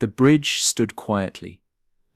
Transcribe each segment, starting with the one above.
The bridge stood quietly,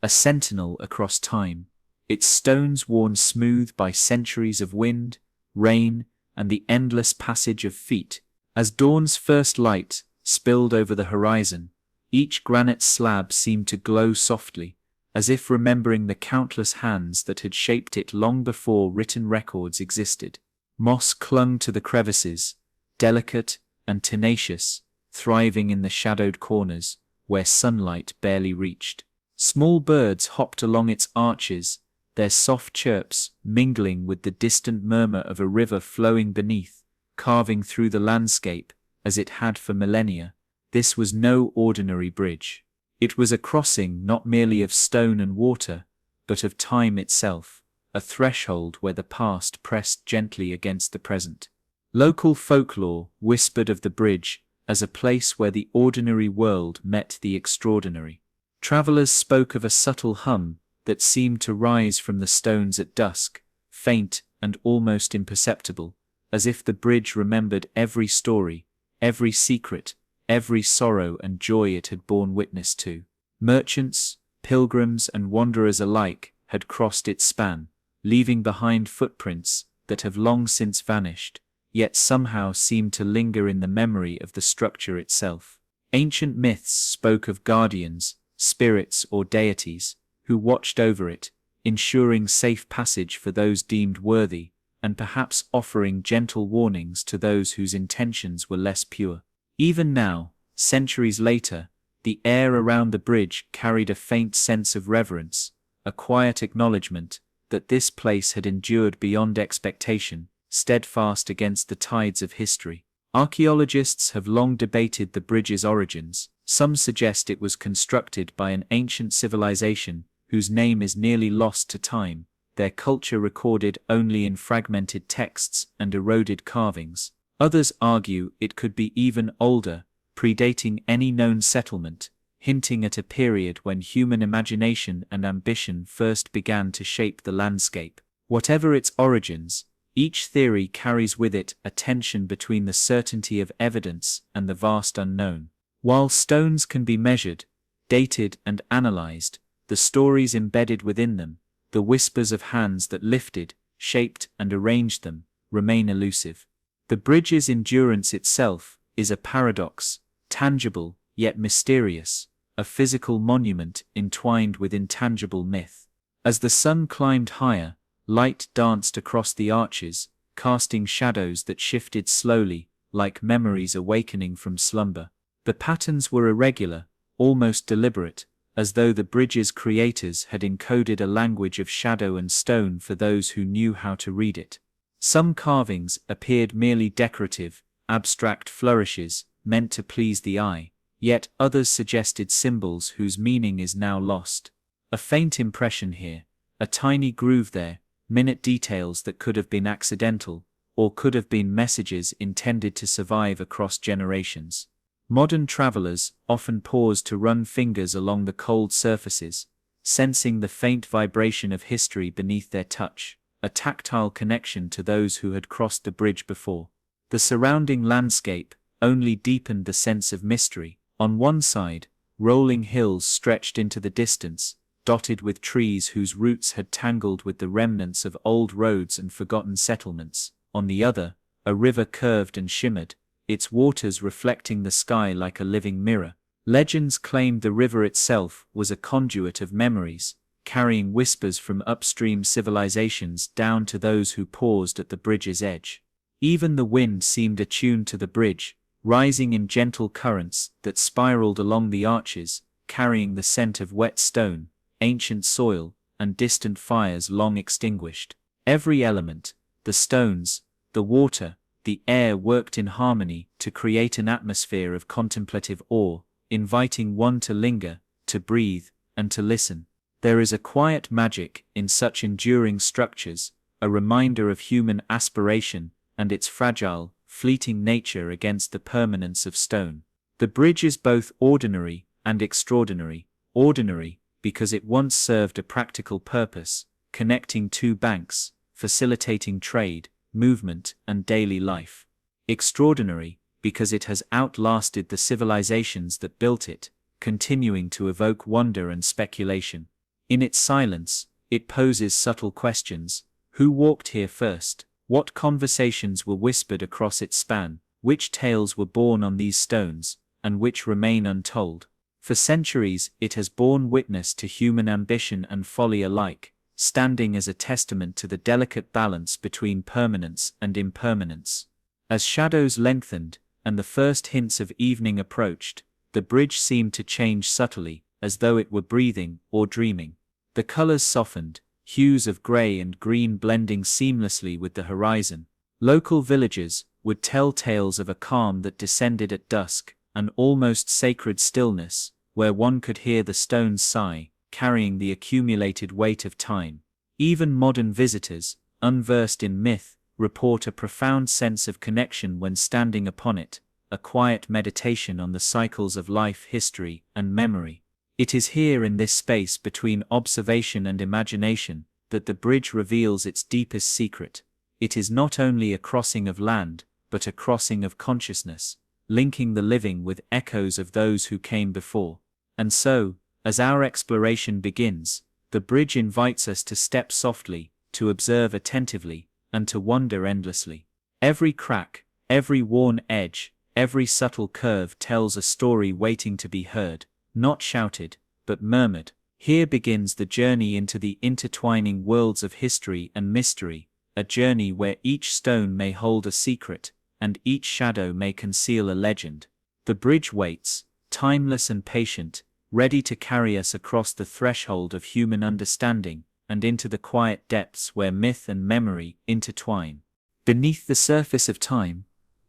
a sentinel across time, its stones worn smooth by centuries of wind, rain, and the endless passage of feet. As dawn's first light spilled over the horizon, each granite slab seemed to glow softly, as if remembering the countless hands that had shaped it long before written records existed. Moss clung to the crevices, delicate and tenacious, thriving in the shadowed corners, where sunlight barely reached. Small birds hopped along its arches, their soft chirps mingling with the distant murmur of a river flowing beneath, carving through the landscape as it had for millennia. This was no ordinary bridge. It was a crossing not merely of stone and water, but of time itself, a threshold where the past pressed gently against the present. Local folklore whispered of the bridge as a place where the ordinary world met the extraordinary. Travelers spoke of a subtle hum that seemed to rise from the stones at dusk, faint and almost imperceptible, as if the bridge remembered every story, every secret, every sorrow and joy it had borne witness to. Merchants, pilgrims, and wanderers alike had crossed its span, leaving behind footprints that have long since vanished, yet somehow seem to linger in the memory of the structure itself. Ancient myths spoke of guardians, spirits, or deities who watched over it, ensuring safe passage for those deemed worthy, and perhaps offering gentle warnings to those whose intentions were less pure. Even now, centuries later, the air around the bridge carried a faint sense of reverence, a quiet acknowledgement that this place had endured beyond expectation, steadfast against the tides of history. Archaeologists have long debated the bridge's origins. Some suggest it was constructed by an ancient civilization whose name is nearly lost to time, their culture recorded only in fragmented texts and eroded carvings. Others argue it could be even older, predating any known settlement, hinting at a period when human imagination and ambition first began to shape the landscape. Whatever its origins, each theory carries with it a tension between the certainty of evidence and the vast unknown. While stones can be measured, dated, and analyzed, the stories embedded within them, the whispers of hands that lifted, shaped, and arranged them, remain elusive. The bridge's endurance itself is a paradox, tangible yet mysterious, a physical monument entwined with intangible myth. As the sun climbed higher, light danced across the arches, casting shadows that shifted slowly, like memories awakening from slumber. The patterns were irregular, almost deliberate, as though the bridge's creators had encoded a language of shadow and stone for those who knew how to read it. Some carvings appeared merely decorative, abstract flourishes meant to please the eye, yet others suggested symbols whose meaning is now lost. A faint impression here, a tiny groove there, minute details that could have been accidental, or could have been messages intended to survive across generations. Modern travelers often pause to run fingers along the cold surfaces, sensing the faint vibration of history beneath their touch, a tactile connection to those who had crossed the bridge before. The surrounding landscape only deepened the sense of mystery. On one side, rolling hills stretched into the distance, dotted with trees whose roots had tangled with the remnants of old roads and forgotten settlements. On the other, a river curved and shimmered, its waters reflecting the sky like a living mirror. Legends claimed the river itself was a conduit of memories, carrying whispers from upstream civilizations down to those who paused at the bridge's edge. Even the wind seemed attuned to the bridge, rising in gentle currents that spiraled along the arches, carrying the scent of wet stone, ancient soil, and distant fires long extinguished. Every element, the stones, the water, the air worked in harmony to create an atmosphere of contemplative awe, inviting one to linger, to breathe, and to listen. There is a quiet magic in such enduring structures, a reminder of human aspiration and its fragile, fleeting nature against the permanence of stone. The bridge is both ordinary and extraordinary. Ordinary, because it once served a practical purpose, connecting two banks, facilitating trade, movement, and daily life. Extraordinary, because it has outlasted the civilizations that built it, continuing to evoke wonder and speculation. In its silence, it poses subtle questions. Who walked here first? What conversations were whispered across its span? Which tales were born on these stones, and which remain untold? For centuries, it has borne witness to human ambition and folly alike, standing as a testament to the delicate balance between permanence and impermanence. As shadows lengthened, and the first hints of evening approached, the bridge seemed to change subtly, as though it were breathing or dreaming. The colors softened, hues of gray and green blending seamlessly with the horizon. Local villagers would tell tales of a calm that descended at dusk, an almost sacred stillness, where one could hear the stones sigh, carrying the accumulated weight of time. Even modern visitors, unversed in myth, report a profound sense of connection when standing upon it, a quiet meditation on the cycles of life, history, and memory. It is here in this space between observation and imagination that the bridge reveals its deepest secret. It is not only a crossing of land, but a crossing of consciousness, linking the living with echoes of those who came before. And so, as our exploration begins, the bridge invites us to step softly, to observe attentively, and to wonder endlessly. Every crack, every worn edge, every subtle curve tells a story waiting to be heard, not shouted, but murmured. Here begins the journey into the intertwining worlds of history and mystery, a journey where each stone may hold a secret, and each shadow may conceal a legend. The bridge waits, timeless and patient, ready to carry us across the threshold of human understanding, and into the quiet depths where myth and memory intertwine. Beneath the surface of time,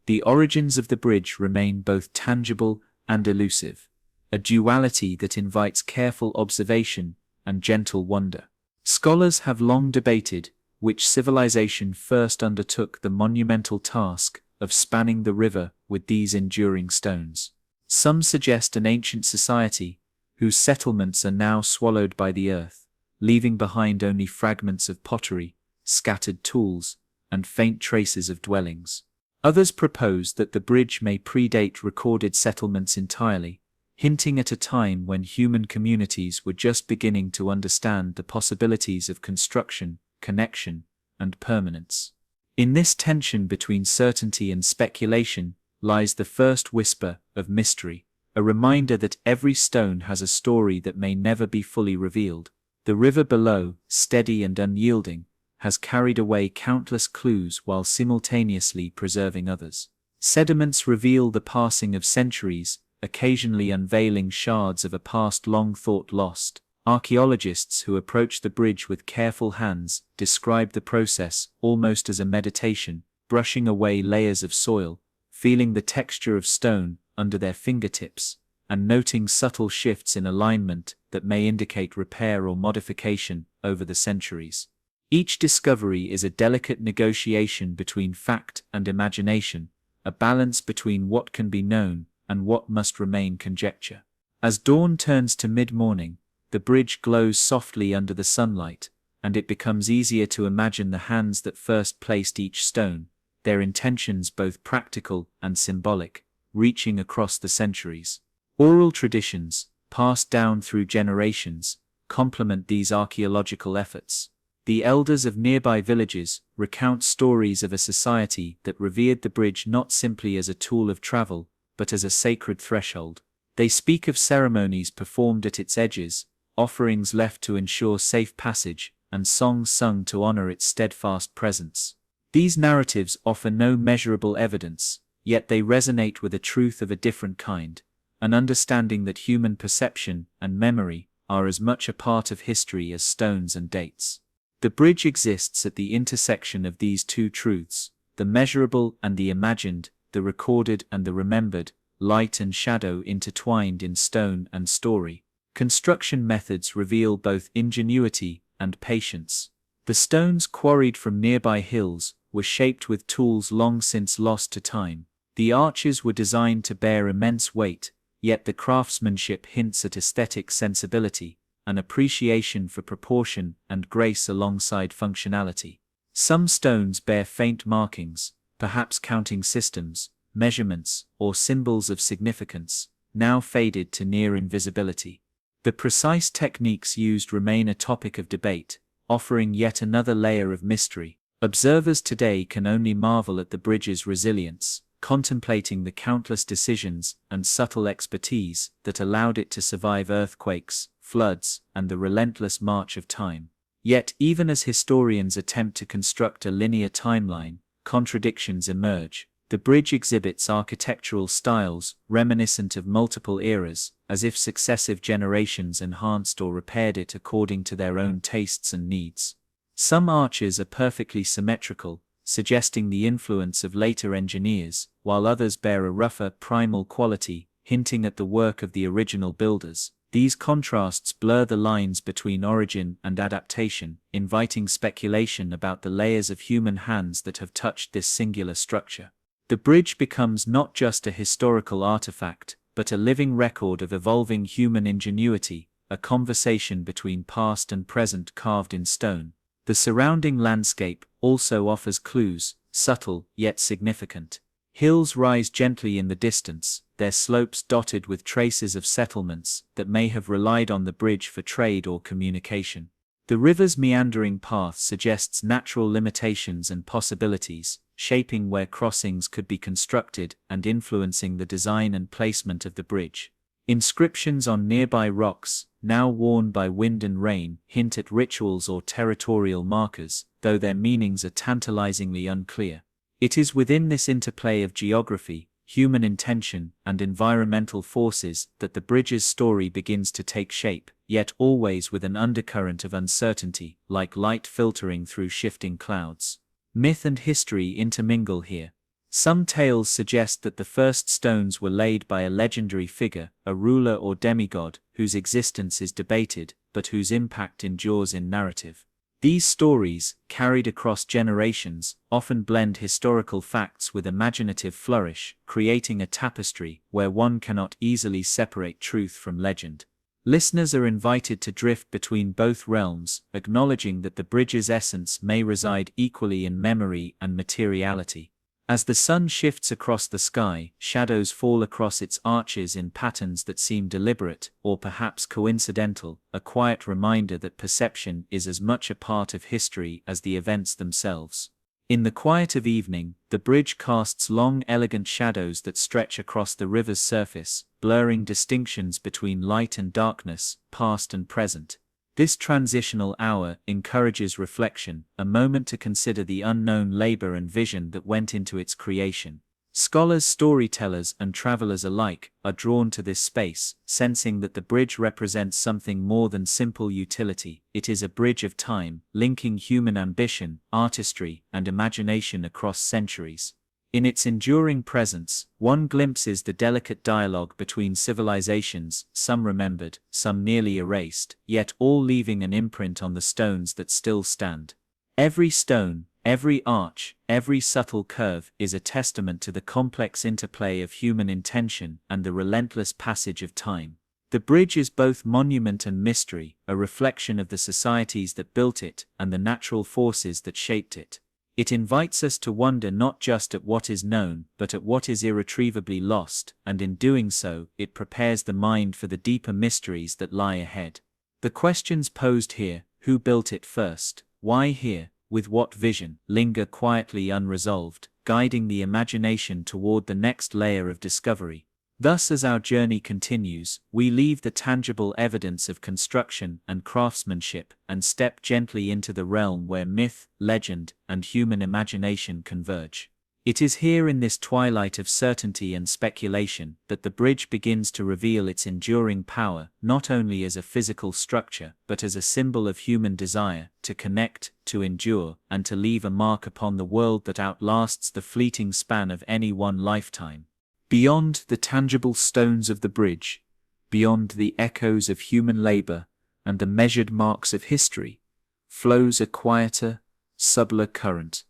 the origins of the bridge remain both tangible and elusive, a duality that invites careful observation and gentle wonder. Scholars have long debated which civilization first undertook the monumental task of spanning the river with these enduring stones. Some suggest an ancient society, whose settlements are now swallowed by the earth, leaving behind only fragments of pottery, scattered tools, and faint traces of dwellings. Others propose that the bridge may predate recorded settlements entirely, hinting at a time when human communities were just beginning to understand the possibilities of construction, connection, and permanence. In this tension between certainty and speculation lies the first whisper of mystery, a reminder that every stone has a story that may never be fully revealed. The river below, steady and unyielding, has carried away countless clues while simultaneously preserving others. Sediments reveal the passing of centuries, occasionally unveiling shards of a past long thought lost. Archaeologists who approach the bridge with careful hands describe the process almost as a meditation, brushing away layers of soil, feeling the texture of stone under their fingertips, and noting subtle shifts in alignment that may indicate repair or modification over the centuries. Each discovery is a delicate negotiation between fact and imagination, a balance between what can be known and what must remain conjecture. As dawn turns to mid-morning, the bridge glows softly under the sunlight, and it becomes easier to imagine the hands that first placed each stone, their intentions both practical and symbolic, reaching across the centuries. Oral traditions, passed down through generations, complement these archaeological efforts. The elders of nearby villages recount stories of a society that revered the bridge not simply as a tool of travel, but as a sacred threshold. They speak of ceremonies performed at its edges, offerings left to ensure safe passage, and songs sung to honor its steadfast presence. These narratives offer no measurable evidence, yet they resonate with a truth of a different kind, an understanding that human perception and memory are as much a part of history as stones and dates. The bridge exists at the intersection of these two truths, the measurable and the imagined, the recorded and the remembered, light and shadow intertwined in stone and story. Construction methods reveal both ingenuity and patience. The stones quarried from nearby hills were shaped with tools long since lost to time. The arches were designed to bear immense weight, yet the craftsmanship hints at aesthetic sensibility, an appreciation for proportion and grace alongside functionality. Some stones bear faint markings, perhaps counting systems, measurements, or symbols of significance, now faded to near invisibility. The precise techniques used remain a topic of debate, offering yet another layer of mystery. Observers today can only marvel at the bridge's resilience, contemplating the countless decisions and subtle expertise that allowed it to survive earthquakes, floods, and the relentless march of time. Yet, even as historians attempt to construct a linear timeline, contradictions emerge. The bridge exhibits architectural styles reminiscent of multiple eras, as if successive generations enhanced or repaired it according to their own tastes and needs. Some arches are perfectly symmetrical, suggesting the influence of later engineers, while others bear a rougher, primal quality, hinting at the work of the original builders. These contrasts blur the lines between origin and adaptation, inviting speculation about the layers of human hands that have touched this singular structure. The bridge becomes not just a historical artifact, but a living record of evolving human ingenuity, a conversation between past and present carved in stone. The surrounding landscape also offers clues, subtle yet significant. Hills rise gently in the distance, their slopes dotted with traces of settlements that may have relied on the bridge for trade or communication. The river's meandering path suggests natural limitations and possibilities, shaping where crossings could be constructed and influencing the design and placement of the bridge. Inscriptions on nearby rocks, now worn by wind and rain, hint at rituals or territorial markers, though their meanings are tantalizingly unclear. It is within this interplay of geography, human intention, and environmental forces that the bridge's story begins to take shape, yet always with an undercurrent of uncertainty, like light filtering through shifting clouds. Myth and history intermingle here. Some tales suggest that the first stones were laid by a legendary figure, a ruler or demigod, whose existence is debated, but whose impact endures in narrative. These stories, carried across generations, often blend historical facts with imaginative flourish, creating a tapestry where one cannot easily separate truth from legend. Listeners are invited to drift between both realms, acknowledging that the bridge's essence may reside equally in memory and materiality. As the sun shifts across the sky, shadows fall across its arches in patterns that seem deliberate, or perhaps coincidental, a quiet reminder that perception is as much a part of history as the events themselves. In the quiet of evening, the bridge casts long, elegant shadows that stretch across the river's surface, blurring distinctions between light and darkness, past and present. This transitional hour encourages reflection, a moment to consider the unknown labor and vision that went into its creation. Scholars, storytellers, and travelers alike are drawn to this space, sensing that the bridge represents something more than simple utility. It is a bridge of time, linking human ambition, artistry, and imagination across centuries. In its enduring presence, one glimpses the delicate dialogue between civilizations, some remembered, some nearly erased, yet all leaving an imprint on the stones that still stand. Every stone, every arch, every subtle curve is a testament to the complex interplay of human intention and the relentless passage of time. The bridge is both monument and mystery, a reflection of the societies that built it and the natural forces that shaped it. It invites us to wonder not just at what is known, but at what is irretrievably lost, and in doing so, it prepares the mind for the deeper mysteries that lie ahead. The questions posed here, who built it first, why here, with what vision, linger quietly unresolved, guiding the imagination toward the next layer of discovery. Thus, as our journey continues, we leave the tangible evidence of construction and craftsmanship and step gently into the realm where myth, legend, and human imagination converge. It is here in this twilight of certainty and speculation that the bridge begins to reveal its enduring power, not only as a physical structure, but as a symbol of human desire to connect, to endure, and to leave a mark upon the world that outlasts the fleeting span of any one lifetime. Beyond the tangible stones of the bridge, beyond the echoes of human labor and the measured marks of history, flows a quieter, subtler current,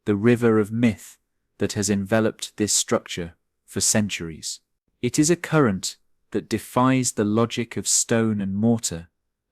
the river of myth that has enveloped this structure for centuries. It is a current that defies the logic of stone and mortar,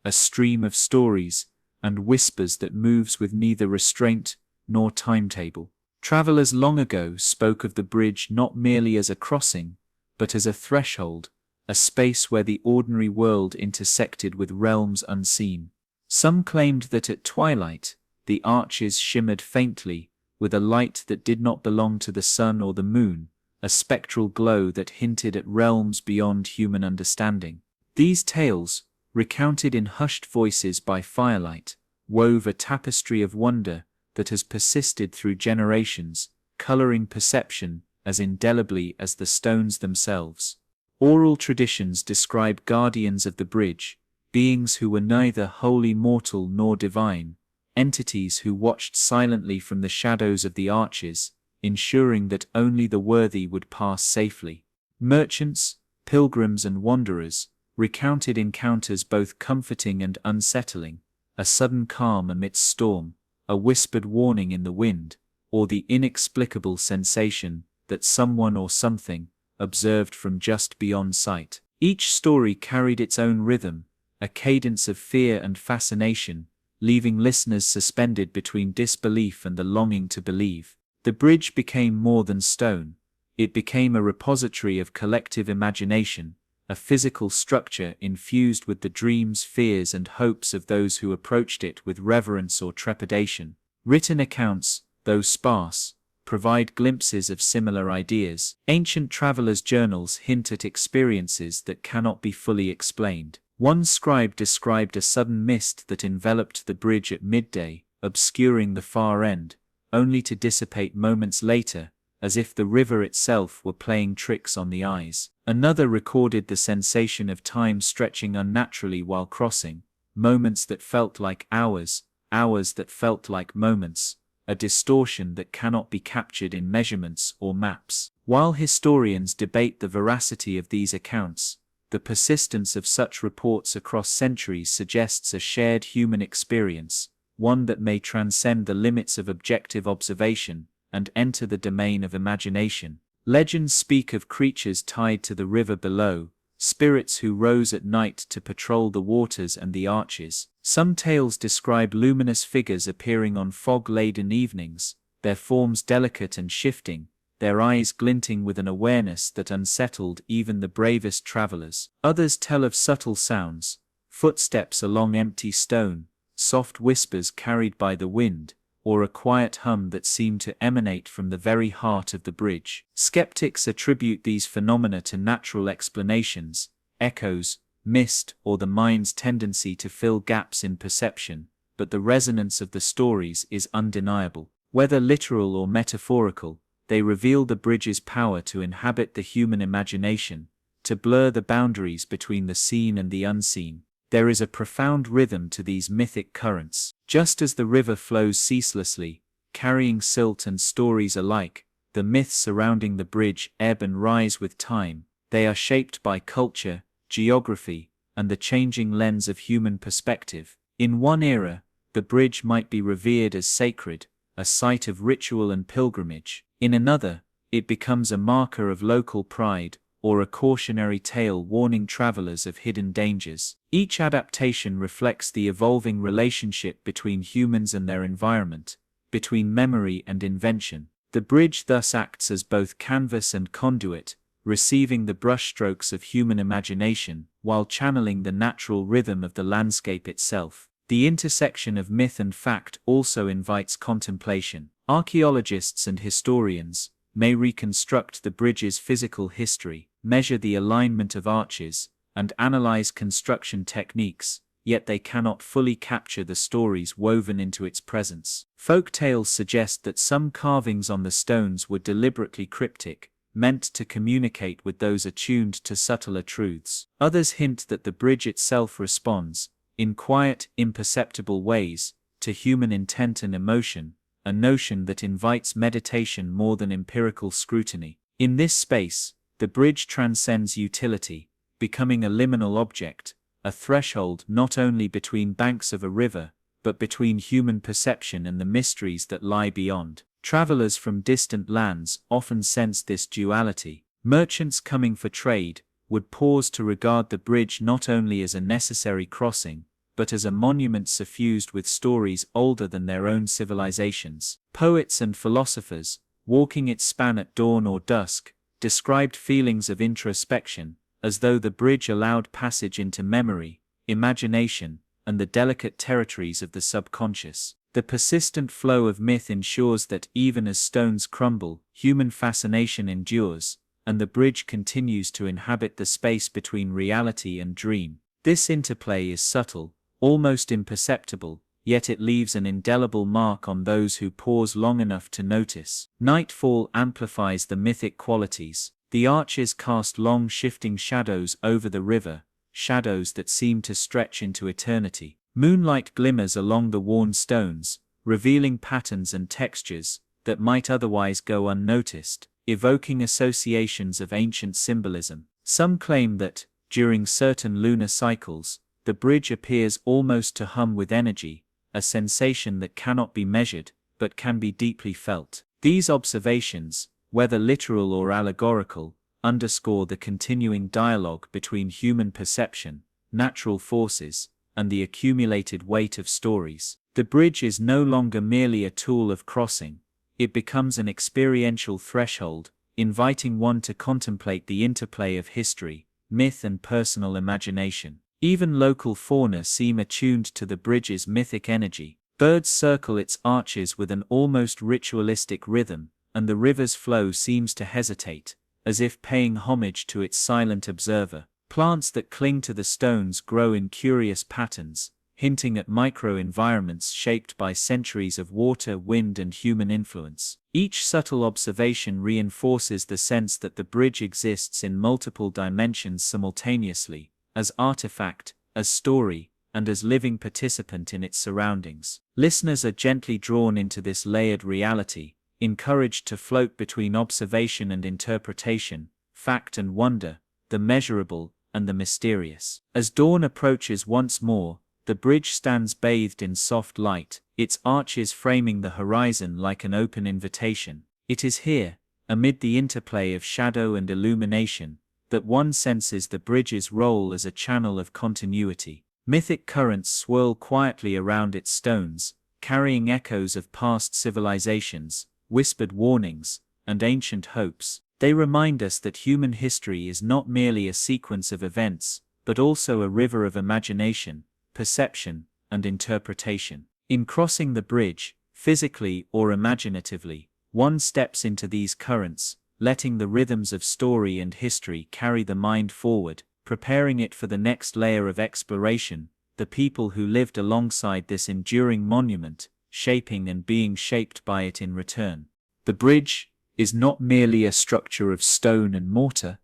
a stream of stories and whispers that moves with neither restraint nor timetable. Travelers long ago spoke of the bridge not merely as a crossing, but as a threshold, a space where the ordinary world intersected with realms unseen. Some claimed that at twilight, the arches shimmered faintly, with a light that did not belong to the sun or the moon, a spectral glow that hinted at realms beyond human understanding. These tales, recounted in hushed voices by firelight, wove a tapestry of wonder that has persisted through generations, coloring perception as indelibly as the stones themselves. Oral traditions describe guardians of the bridge, beings who were neither wholly mortal nor divine, entities who watched silently from the shadows of the arches, ensuring that only the worthy would pass safely. Merchants, pilgrims and wanderers recounted encounters both comforting and unsettling, a sudden calm amidst storm, a whispered warning in the wind, or the inexplicable sensation that someone or something observed from just beyond sight. Each story carried its own rhythm, a cadence of fear and fascination, leaving listeners suspended between disbelief and the longing to believe. The bridge became more than stone. It became a repository of collective imagination, a physical structure infused with the dreams, fears, and hopes of those who approached it with reverence or trepidation. Written accounts, though sparse, provide glimpses of similar ideas. Ancient travelers' journals hint at experiences that cannot be fully explained. One scribe described a sudden mist that enveloped the bridge at midday, obscuring the far end, only to dissipate moments later, as if the river itself were playing tricks on the eyes. Another recorded the sensation of time stretching unnaturally while crossing, moments that felt like hours, hours that felt like moments, a distortion that cannot be captured in measurements or maps. While historians debate the veracity of these accounts, the persistence of such reports across centuries suggests a shared human experience, one that may transcend the limits of objective observation and enter the domain of imagination. Legends speak of creatures tied to the river below, spirits who rose at night to patrol the waters and the arches. Some tales describe luminous figures appearing on fog-laden evenings, their forms delicate and shifting, their eyes glinting with an awareness that unsettled even the bravest travelers. Others tell of subtle sounds, footsteps along empty stone, soft whispers carried by the wind, or a quiet hum that seemed to emanate from the very heart of the bridge. Skeptics attribute these phenomena to natural explanations, echoes, mist, or the mind's tendency to fill gaps in perception, but the resonance of the stories is undeniable. Whether literal or metaphorical, they reveal the bridge's power to inhabit the human imagination, to blur the boundaries between the seen and the unseen. There is a profound rhythm to these mythic currents. Just as the river flows ceaselessly, carrying silt and stories alike, the myths surrounding the bridge ebb and rise with time. They are shaped by culture, geography, and the changing lens of human perspective. In one era, the bridge might be revered as sacred, a site of ritual and pilgrimage. In another, it becomes a marker of local pride, or a cautionary tale warning travelers of hidden dangers. Each adaptation reflects the evolving relationship between humans and their environment, between memory and invention. The bridge thus acts as both canvas and conduit, receiving the brushstrokes of human imagination, while channeling the natural rhythm of the landscape itself. The intersection of myth and fact also invites contemplation. Archaeologists and historians may reconstruct the bridge's physical history, measure the alignment of arches, and analyze construction techniques, yet they cannot fully capture the stories woven into its presence. Folk tales suggest that some carvings on the stones were deliberately cryptic, meant to communicate with those attuned to subtler truths. Others hint that the bridge itself responds, in quiet, imperceptible ways, to human intent and emotion, a notion that invites meditation more than empirical scrutiny. In this space, the bridge transcends utility, becoming a liminal object, a threshold not only between banks of a river, but between human perception and the mysteries that lie beyond. Travelers from distant lands often sense this duality. Merchants coming for trade would pause to regard the bridge not only as a necessary crossing, but as a monument suffused with stories older than their own civilizations. Poets and philosophers, walking its span at dawn or dusk, described feelings of introspection, as though the bridge allowed passage into memory, imagination, and the delicate territories of the subconscious. The persistent flow of myth ensures that even as stones crumble, human fascination endures, and the bridge continues to inhabit the space between reality and dream. This interplay is subtle, almost imperceptible, yet it leaves an indelible mark on those who pause long enough to notice. Nightfall amplifies the mythic qualities. The arches cast long shifting shadows over the river, shadows that seem to stretch into eternity. Moonlight glimmers along the worn stones, revealing patterns and textures that might otherwise go unnoticed, evoking associations of ancient symbolism. Some claim that, during certain lunar cycles, the bridge appears almost to hum with energy, a sensation that cannot be measured, but can be deeply felt. These observations, whether literal or allegorical, underscore the continuing dialogue between human perception, natural forces, and the accumulated weight of stories. The bridge is no longer merely a tool of crossing, it becomes an experiential threshold, inviting one to contemplate the interplay of history, myth, and personal imagination. Even local fauna seem attuned to the bridge's mythic energy. Birds circle its arches with an almost ritualistic rhythm, and the river's flow seems to hesitate, as if paying homage to its silent observer. Plants that cling to the stones grow in curious patterns, hinting at micro-environments shaped by centuries of water, wind, and human influence. Each subtle observation reinforces the sense that the bridge exists in multiple dimensions simultaneously, as artifact, as story, and as living participant in its surroundings. Listeners are gently drawn into this layered reality, encouraged to float between observation and interpretation, fact and wonder, the measurable and the mysterious. As dawn approaches once more, the bridge stands bathed in soft light, its arches framing the horizon like an open invitation. It is here, amid the interplay of shadow and illumination, that one senses the bridge's role as a channel of continuity. Mythic currents swirl quietly around its stones, carrying echoes of past civilizations, whispered warnings, and ancient hopes. They remind us that human history is not merely a sequence of events, but also a river of imagination, perception, and interpretation. In crossing the bridge, physically or imaginatively, one steps into these currents, letting the rhythms of story and history carry the mind forward, preparing it for the next layer of exploration, the people who lived alongside this enduring monument, shaping and being shaped by it in return. The bridge is not merely a structure of stone and mortar,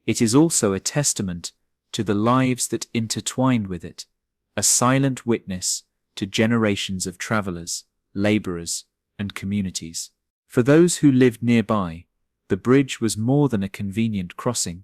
it is also a testament to the lives that intertwined with it, a silent witness to generations of travelers, laborers, and communities. For those who lived nearby, the bridge was more than a convenient crossing.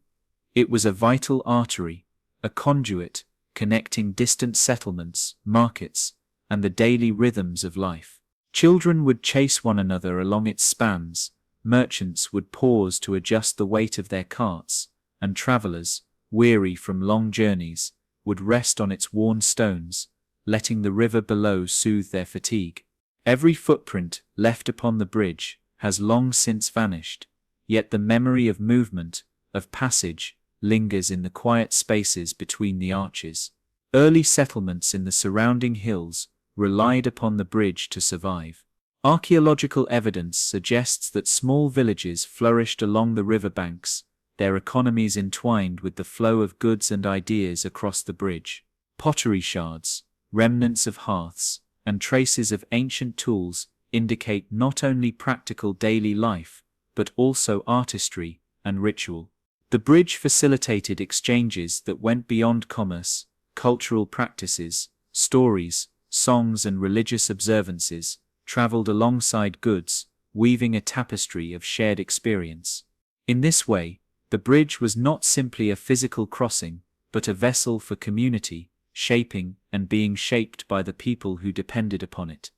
It was a vital artery, a conduit connecting distant settlements, markets, and the daily rhythms of life. Children would chase one another along its spans, merchants would pause to adjust the weight of their carts, and travelers, weary from long journeys, would rest on its worn stones, letting the river below soothe their fatigue. Every footprint left upon the bridge has long since vanished, yet the memory of movement, of passage, lingers in the quiet spaces between the arches. Early settlements in the surrounding hills relied upon the bridge to survive. Archaeological evidence suggests that small villages flourished along the riverbanks, their economies entwined with the flow of goods and ideas across the bridge. Pottery shards, remnants of hearths, and traces of ancient tools indicate not only practical daily life, but also artistry and ritual. The bridge facilitated exchanges that went beyond commerce, cultural practices, stories, songs, and religious observances traveled alongside goods, weaving a tapestry of shared experience. In this way, the bridge was not simply a physical crossing, but a vessel for community, shaping and being shaped by the people who depended upon it.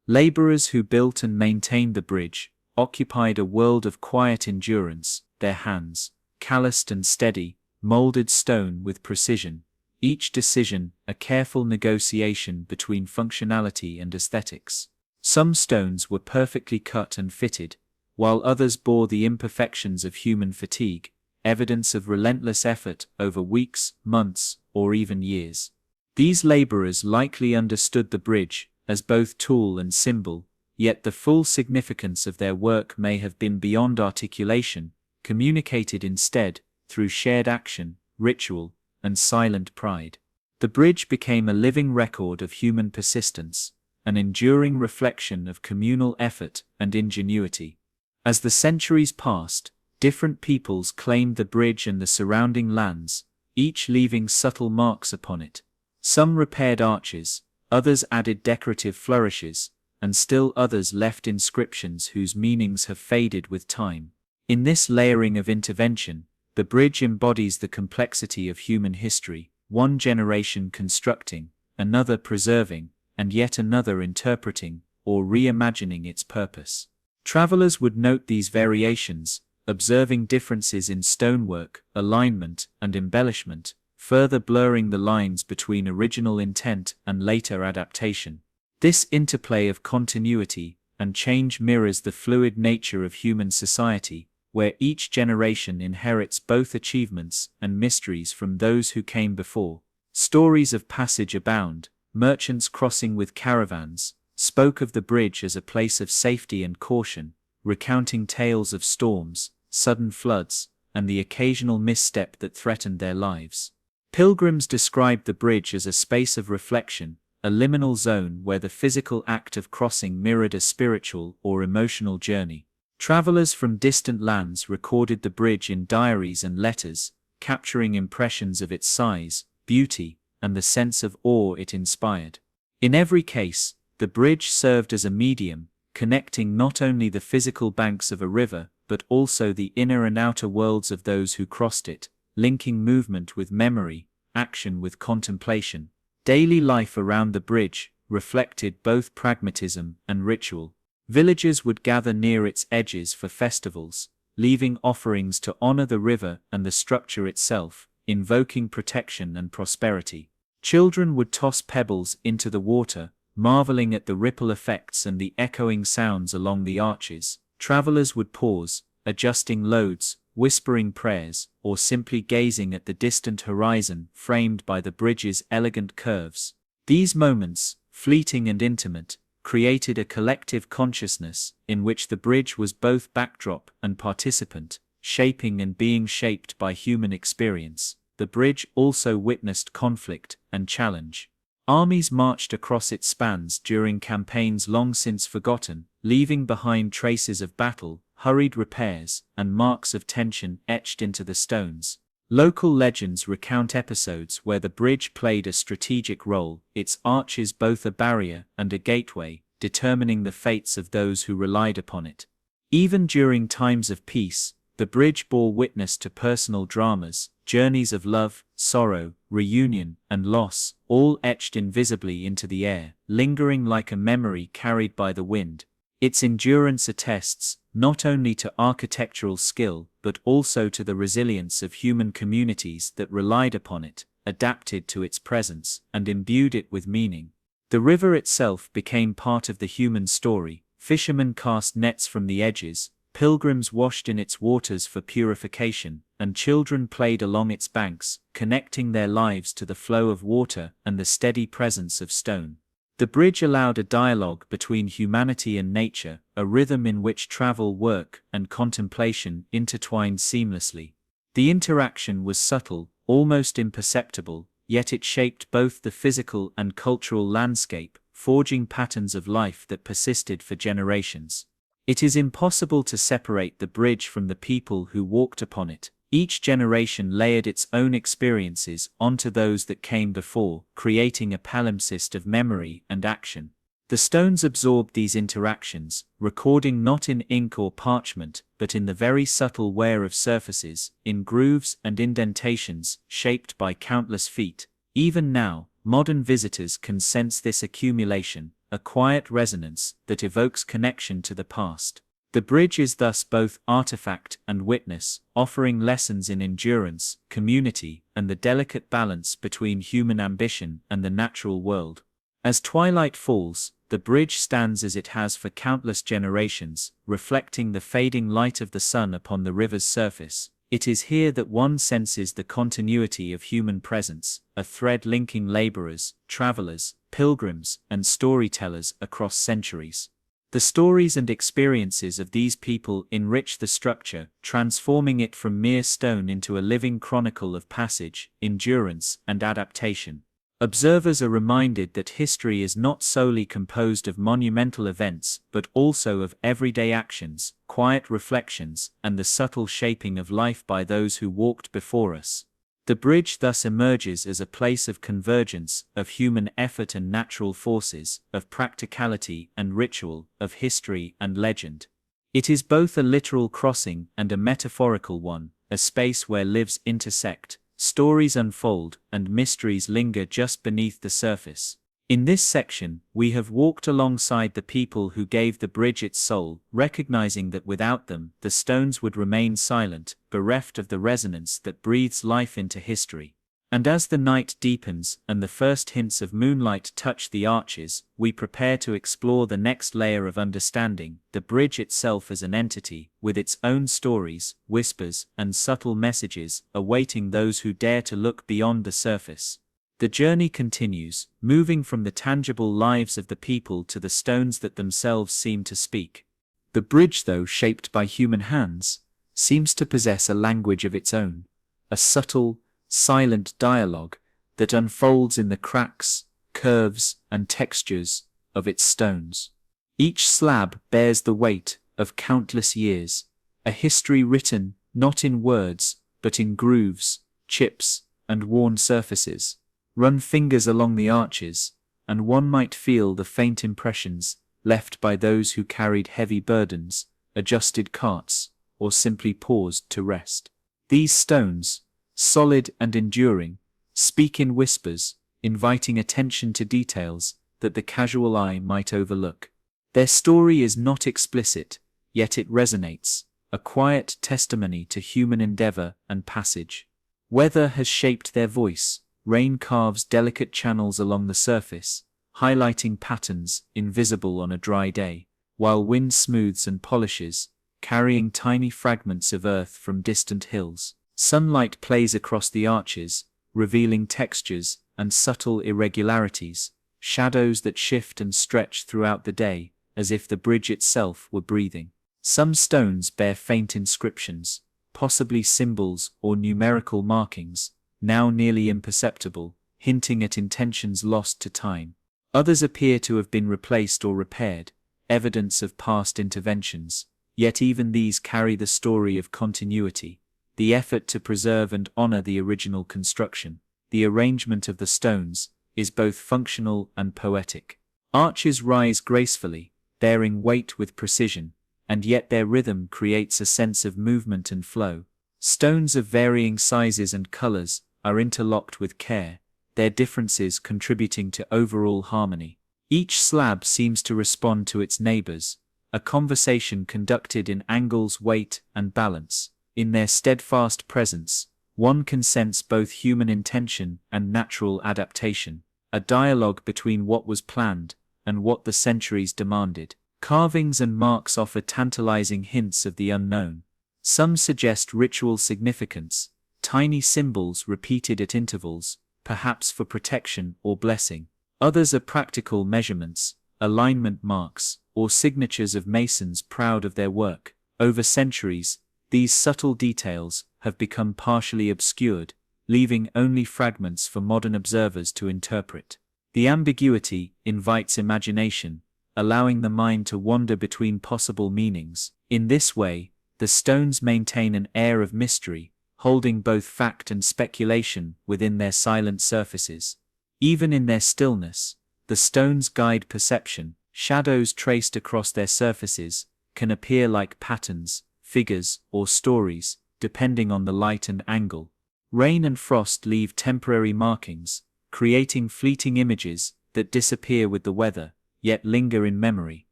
Laborers who built and maintained the bridge occupied a world of quiet endurance, their hands, calloused and steady, molded stone with precision, each decision a careful negotiation between functionality and aesthetics. Some stones were perfectly cut and fitted, while others bore the imperfections of human fatigue, evidence of relentless effort over weeks, months, or even years. These laborers likely understood the bridge as both tool and symbol, yet the full significance of their work may have been beyond articulation, communicated instead through shared action, ritual, and silent pride. The bridge became a living record of human persistence, an enduring reflection of communal effort and ingenuity. As the centuries passed, different peoples claimed the bridge and the surrounding lands, each leaving subtle marks upon it. Some repaired arches, others added decorative flourishes, and still others left inscriptions whose meanings have faded with time. In this layering of intervention, the bridge embodies the complexity of human history, one generation constructing, another preserving, and yet another interpreting or reimagining its purpose. Travelers would note these variations, observing differences in stonework, alignment, and embellishment, further blurring the lines between original intent and later adaptation. This interplay of continuity and change mirrors the fluid nature of human society, where each generation inherits both achievements and mysteries from those who came before. Stories of passage abound. Merchants crossing with caravans spoke of the bridge as a place of safety and caution, recounting tales of storms, sudden floods, and the occasional misstep that threatened their lives. Pilgrims described the bridge as a space of reflection, a liminal zone where the physical act of crossing mirrored a spiritual or emotional journey. Travelers from distant lands recorded the bridge in diaries and letters, capturing impressions of its size, beauty, and the sense of awe it inspired. In every case, the bridge served as a medium, connecting not only the physical banks of a river, but also the inner and outer worlds of those who crossed it, linking movement with memory, action with contemplation. Daily life around the bridge reflected both pragmatism and ritual. Villagers would gather near its edges for festivals, leaving offerings to honor the river and the structure itself, invoking protection and prosperity. Children would toss pebbles into the water, marveling at the ripple effects and the echoing sounds along the arches. Travelers would pause, adjusting loads, whispering prayers, or simply gazing at the distant horizon framed by the bridge's elegant curves. These moments, fleeting and intimate, created a collective consciousness in which the bridge was both backdrop and participant, shaping and being shaped by human experience. The bridge also witnessed conflict and challenge. Armies marched across its spans during campaigns long since forgotten, leaving behind traces of battle, hurried repairs, and marks of tension etched into the stones. Local legends recount episodes where the bridge played a strategic role, its arches both a barrier and a gateway, determining the fates of those who relied upon it. Even during times of peace, the bridge bore witness to personal dramas, journeys of love, sorrow, reunion, and loss, all etched invisibly into the air, lingering like a memory carried by the wind. Its endurance attests not only to architectural skill, but also to the resilience of human communities that relied upon it, adapted to its presence, and imbued it with meaning. The river itself became part of the human story. Fishermen cast nets from the edges, pilgrims washed in its waters for purification, and children played along its banks, connecting their lives to the flow of water and the steady presence of stone. The bridge allowed a dialogue between humanity and nature, a rhythm in which travel, work, and contemplation intertwined seamlessly. The interaction was subtle, almost imperceptible, yet it shaped both the physical and cultural landscape, forging patterns of life that persisted for generations. It is impossible to separate the bridge from the people who walked upon it. Each generation layered its own experiences onto those that came before, creating a palimpsest of memory and action. The stones absorbed these interactions, recording not in ink or parchment, but in the very subtle wear of surfaces, in grooves and indentations shaped by countless feet. Even now, modern visitors can sense this accumulation, a quiet resonance that evokes connection to the past. The bridge is thus both artifact and witness, offering lessons in endurance, community, and the delicate balance between human ambition and the natural world. As twilight falls, the bridge stands as it has for countless generations, reflecting the fading light of the sun upon the river's surface, It is here that one senses the continuity of human presence, a thread linking laborers, travelers, pilgrims, and storytellers across centuries. The stories and experiences of these people enrich the structure, transforming it from mere stone into a living chronicle of passage, endurance, and adaptation. Observers are reminded that history is not solely composed of monumental events, but also of everyday actions, quiet reflections, and the subtle shaping of life by those who walked before us. The bridge thus emerges as a place of convergence, of human effort and natural forces, of practicality and ritual, of history and legend. It is both a literal crossing and a metaphorical one, a space where lives intersect, stories unfold, and mysteries linger just beneath the surface. In this section, we have walked alongside the people who gave the bridge its soul, recognizing that without them, the stones would remain silent, bereft of the resonance that breathes life into history. And as the night deepens and the first hints of moonlight touch the arches, we prepare to explore the next layer of understanding, the bridge itself as an entity, with its own stories, whispers, and subtle messages, awaiting those who dare to look beyond the surface. The journey continues, moving from the tangible lives of the people to the stones that themselves seem to speak. The bridge, though shaped by human hands, seems to possess a language of its own, a subtle, silent dialogue that unfolds in the cracks, curves, and textures of its stones. Each slab bears the weight of countless years, a history written not in words, but in grooves, chips, and worn surfaces. Run fingers along the arches, and one might feel the faint impressions left by those who carried heavy burdens, adjusted carts, or simply paused to rest. These stones, solid and enduring, speak in whispers, inviting attention to details that the casual eye might overlook. Their story is not explicit, yet it resonates, a quiet testimony to human endeavor and passage. Weather has shaped their voice. Rain carves delicate channels along the surface, highlighting patterns invisible on a dry day, while wind smooths and polishes, carrying tiny fragments of earth from distant hills. Sunlight plays across the arches, revealing textures and subtle irregularities, shadows that shift and stretch throughout the day, as if the bridge itself were breathing. Some stones bear faint inscriptions, possibly symbols or numerical markings, now nearly imperceptible, hinting at intentions lost to time. Others appear to have been replaced or repaired, evidence of past interventions, yet even these carry the story of continuity, the effort to preserve and honor the original construction. The arrangement of the stones is both functional and poetic. Arches rise gracefully, bearing weight with precision, and yet their rhythm creates a sense of movement and flow. Stones of varying sizes and colors are interlocked with care, their differences contributing to overall harmony. Each slab seems to respond to its neighbors, a conversation conducted in angles, weight, and balance. In their steadfast presence, one can sense both human intention and natural adaptation, a dialogue between what was planned and what the centuries demanded. Carvings and marks offer tantalizing hints of the unknown. Some suggest ritual significance, tiny symbols repeated at intervals, perhaps for protection or blessing. Others are practical measurements, alignment marks, or signatures of masons proud of their work. Over centuries, these subtle details have become partially obscured, leaving only fragments for modern observers to interpret. The ambiguity invites imagination, allowing the mind to wander between possible meanings. In this way, the stones maintain an air of mystery, holding both fact and speculation within their silent surfaces. Even in their stillness, the stones guide perception. Shadows traced across their surfaces can appear like patterns, figures, or stories, depending on the light and angle. Rain and frost leave temporary markings, creating fleeting images that disappear with the weather, yet linger in memory.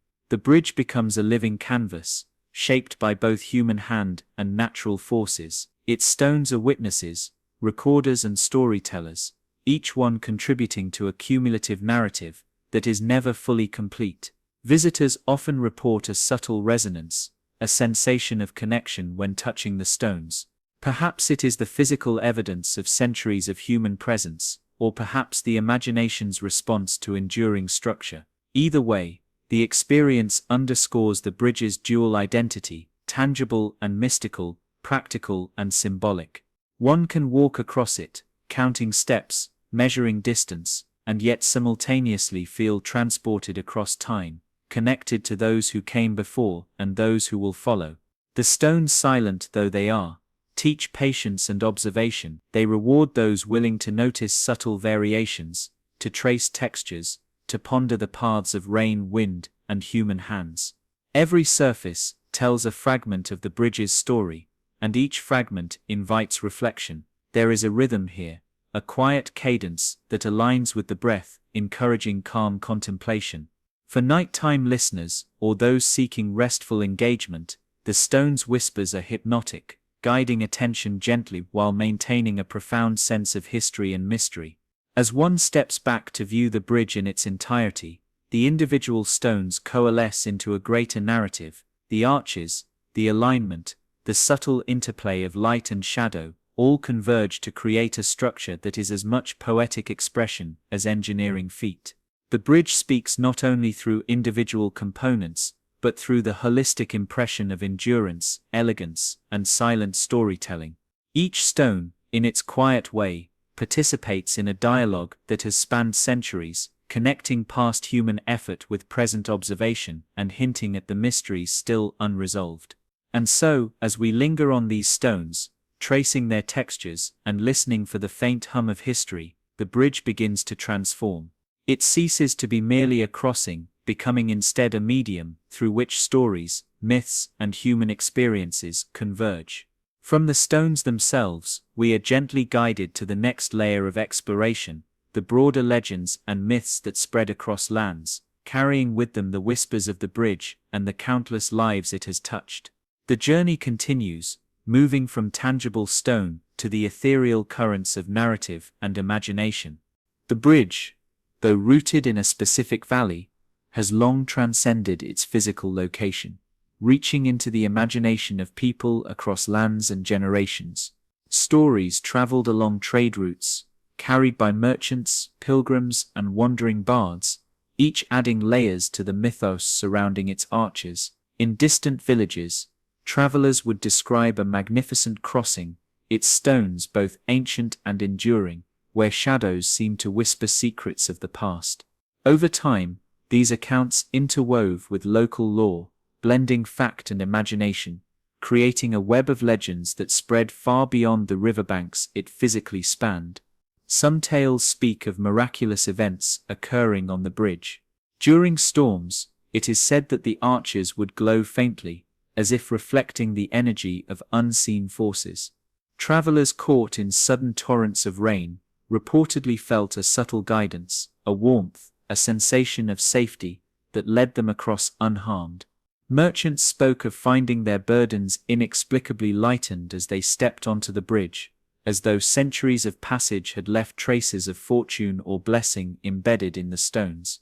The bridge becomes a living canvas, shaped by both human hand and natural forces. Its stones are witnesses, recorders and storytellers, each one contributing to a cumulative narrative that is never fully complete. Visitors often report a subtle resonance, a sensation of connection when touching the stones. Perhaps it is the physical evidence of centuries of human presence, or perhaps the imagination's response to enduring structure. Either way, the experience underscores the bridge's dual identity, tangible and mystical, practical and symbolic. One can walk across it, counting steps, measuring distance, and yet simultaneously feel transported across time, connected to those who came before and those who will follow. The stones, silent though they are, teach patience and observation. They reward those willing to notice subtle variations, to trace textures, to ponder the paths of rain, wind, and human hands. Every surface tells a fragment of the bridge's story, and each fragment invites reflection. There is a rhythm here, a quiet cadence that aligns with the breath, encouraging calm contemplation. For nighttime listeners, or those seeking restful engagement, the stone's whispers are hypnotic, guiding attention gently while maintaining a profound sense of history and mystery. As one steps back to view the bridge in its entirety, the individual stones coalesce into a greater narrative. The arches, the alignment, the subtle interplay of light and shadow, all converge to create a structure that is as much poetic expression as engineering feat. The bridge speaks not only through individual components, but through the holistic impression of endurance, elegance, and silent storytelling. Each stone, in its quiet way, participates in a dialogue that has spanned centuries, connecting past human effort with present observation and hinting at the mysteries still unresolved. And so, as we linger on these stones, tracing their textures and listening for the faint hum of history, the bridge begins to transform. It ceases to be merely a crossing, becoming instead a medium through which stories, myths, and human experiences converge. From the stones themselves, we are gently guided to the next layer of exploration, the broader legends and myths that spread across lands, carrying with them the whispers of the bridge and the countless lives it has touched. The journey continues, moving from tangible stone to the ethereal currents of narrative and imagination. The bridge, though rooted in a specific valley, has long transcended its physical location, reaching into the imagination of people across lands and generations. Stories traveled along trade routes, carried by merchants, pilgrims, and wandering bards, each adding layers to the mythos surrounding its arches. In distant villages, travelers would describe a magnificent crossing, its stones both ancient and enduring, where shadows seemed to whisper secrets of the past. Over time, these accounts interwove with local lore, blending fact and imagination, creating a web of legends that spread far beyond the riverbanks it physically spanned. Some tales speak of miraculous events occurring on the bridge. During storms, it is said that the arches would glow faintly, as if reflecting the energy of unseen forces. Travelers caught in sudden torrents of rain reportedly felt a subtle guidance, a warmth, a sensation of safety that led them across unharmed. Merchants spoke of finding their burdens inexplicably lightened as they stepped onto the bridge, as though centuries of passage had left traces of fortune or blessing embedded in the stones.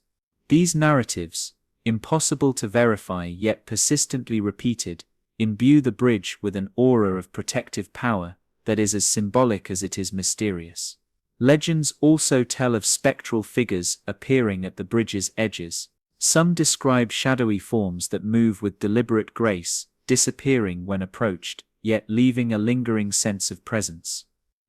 These narratives, impossible to verify yet persistently repeated, imbue the bridge with an aura of protective power that is as symbolic as it is mysterious. Legends also tell of spectral figures appearing at the bridge's edges. Some describe shadowy forms that move with deliberate grace, disappearing when approached, yet leaving a lingering sense of presence.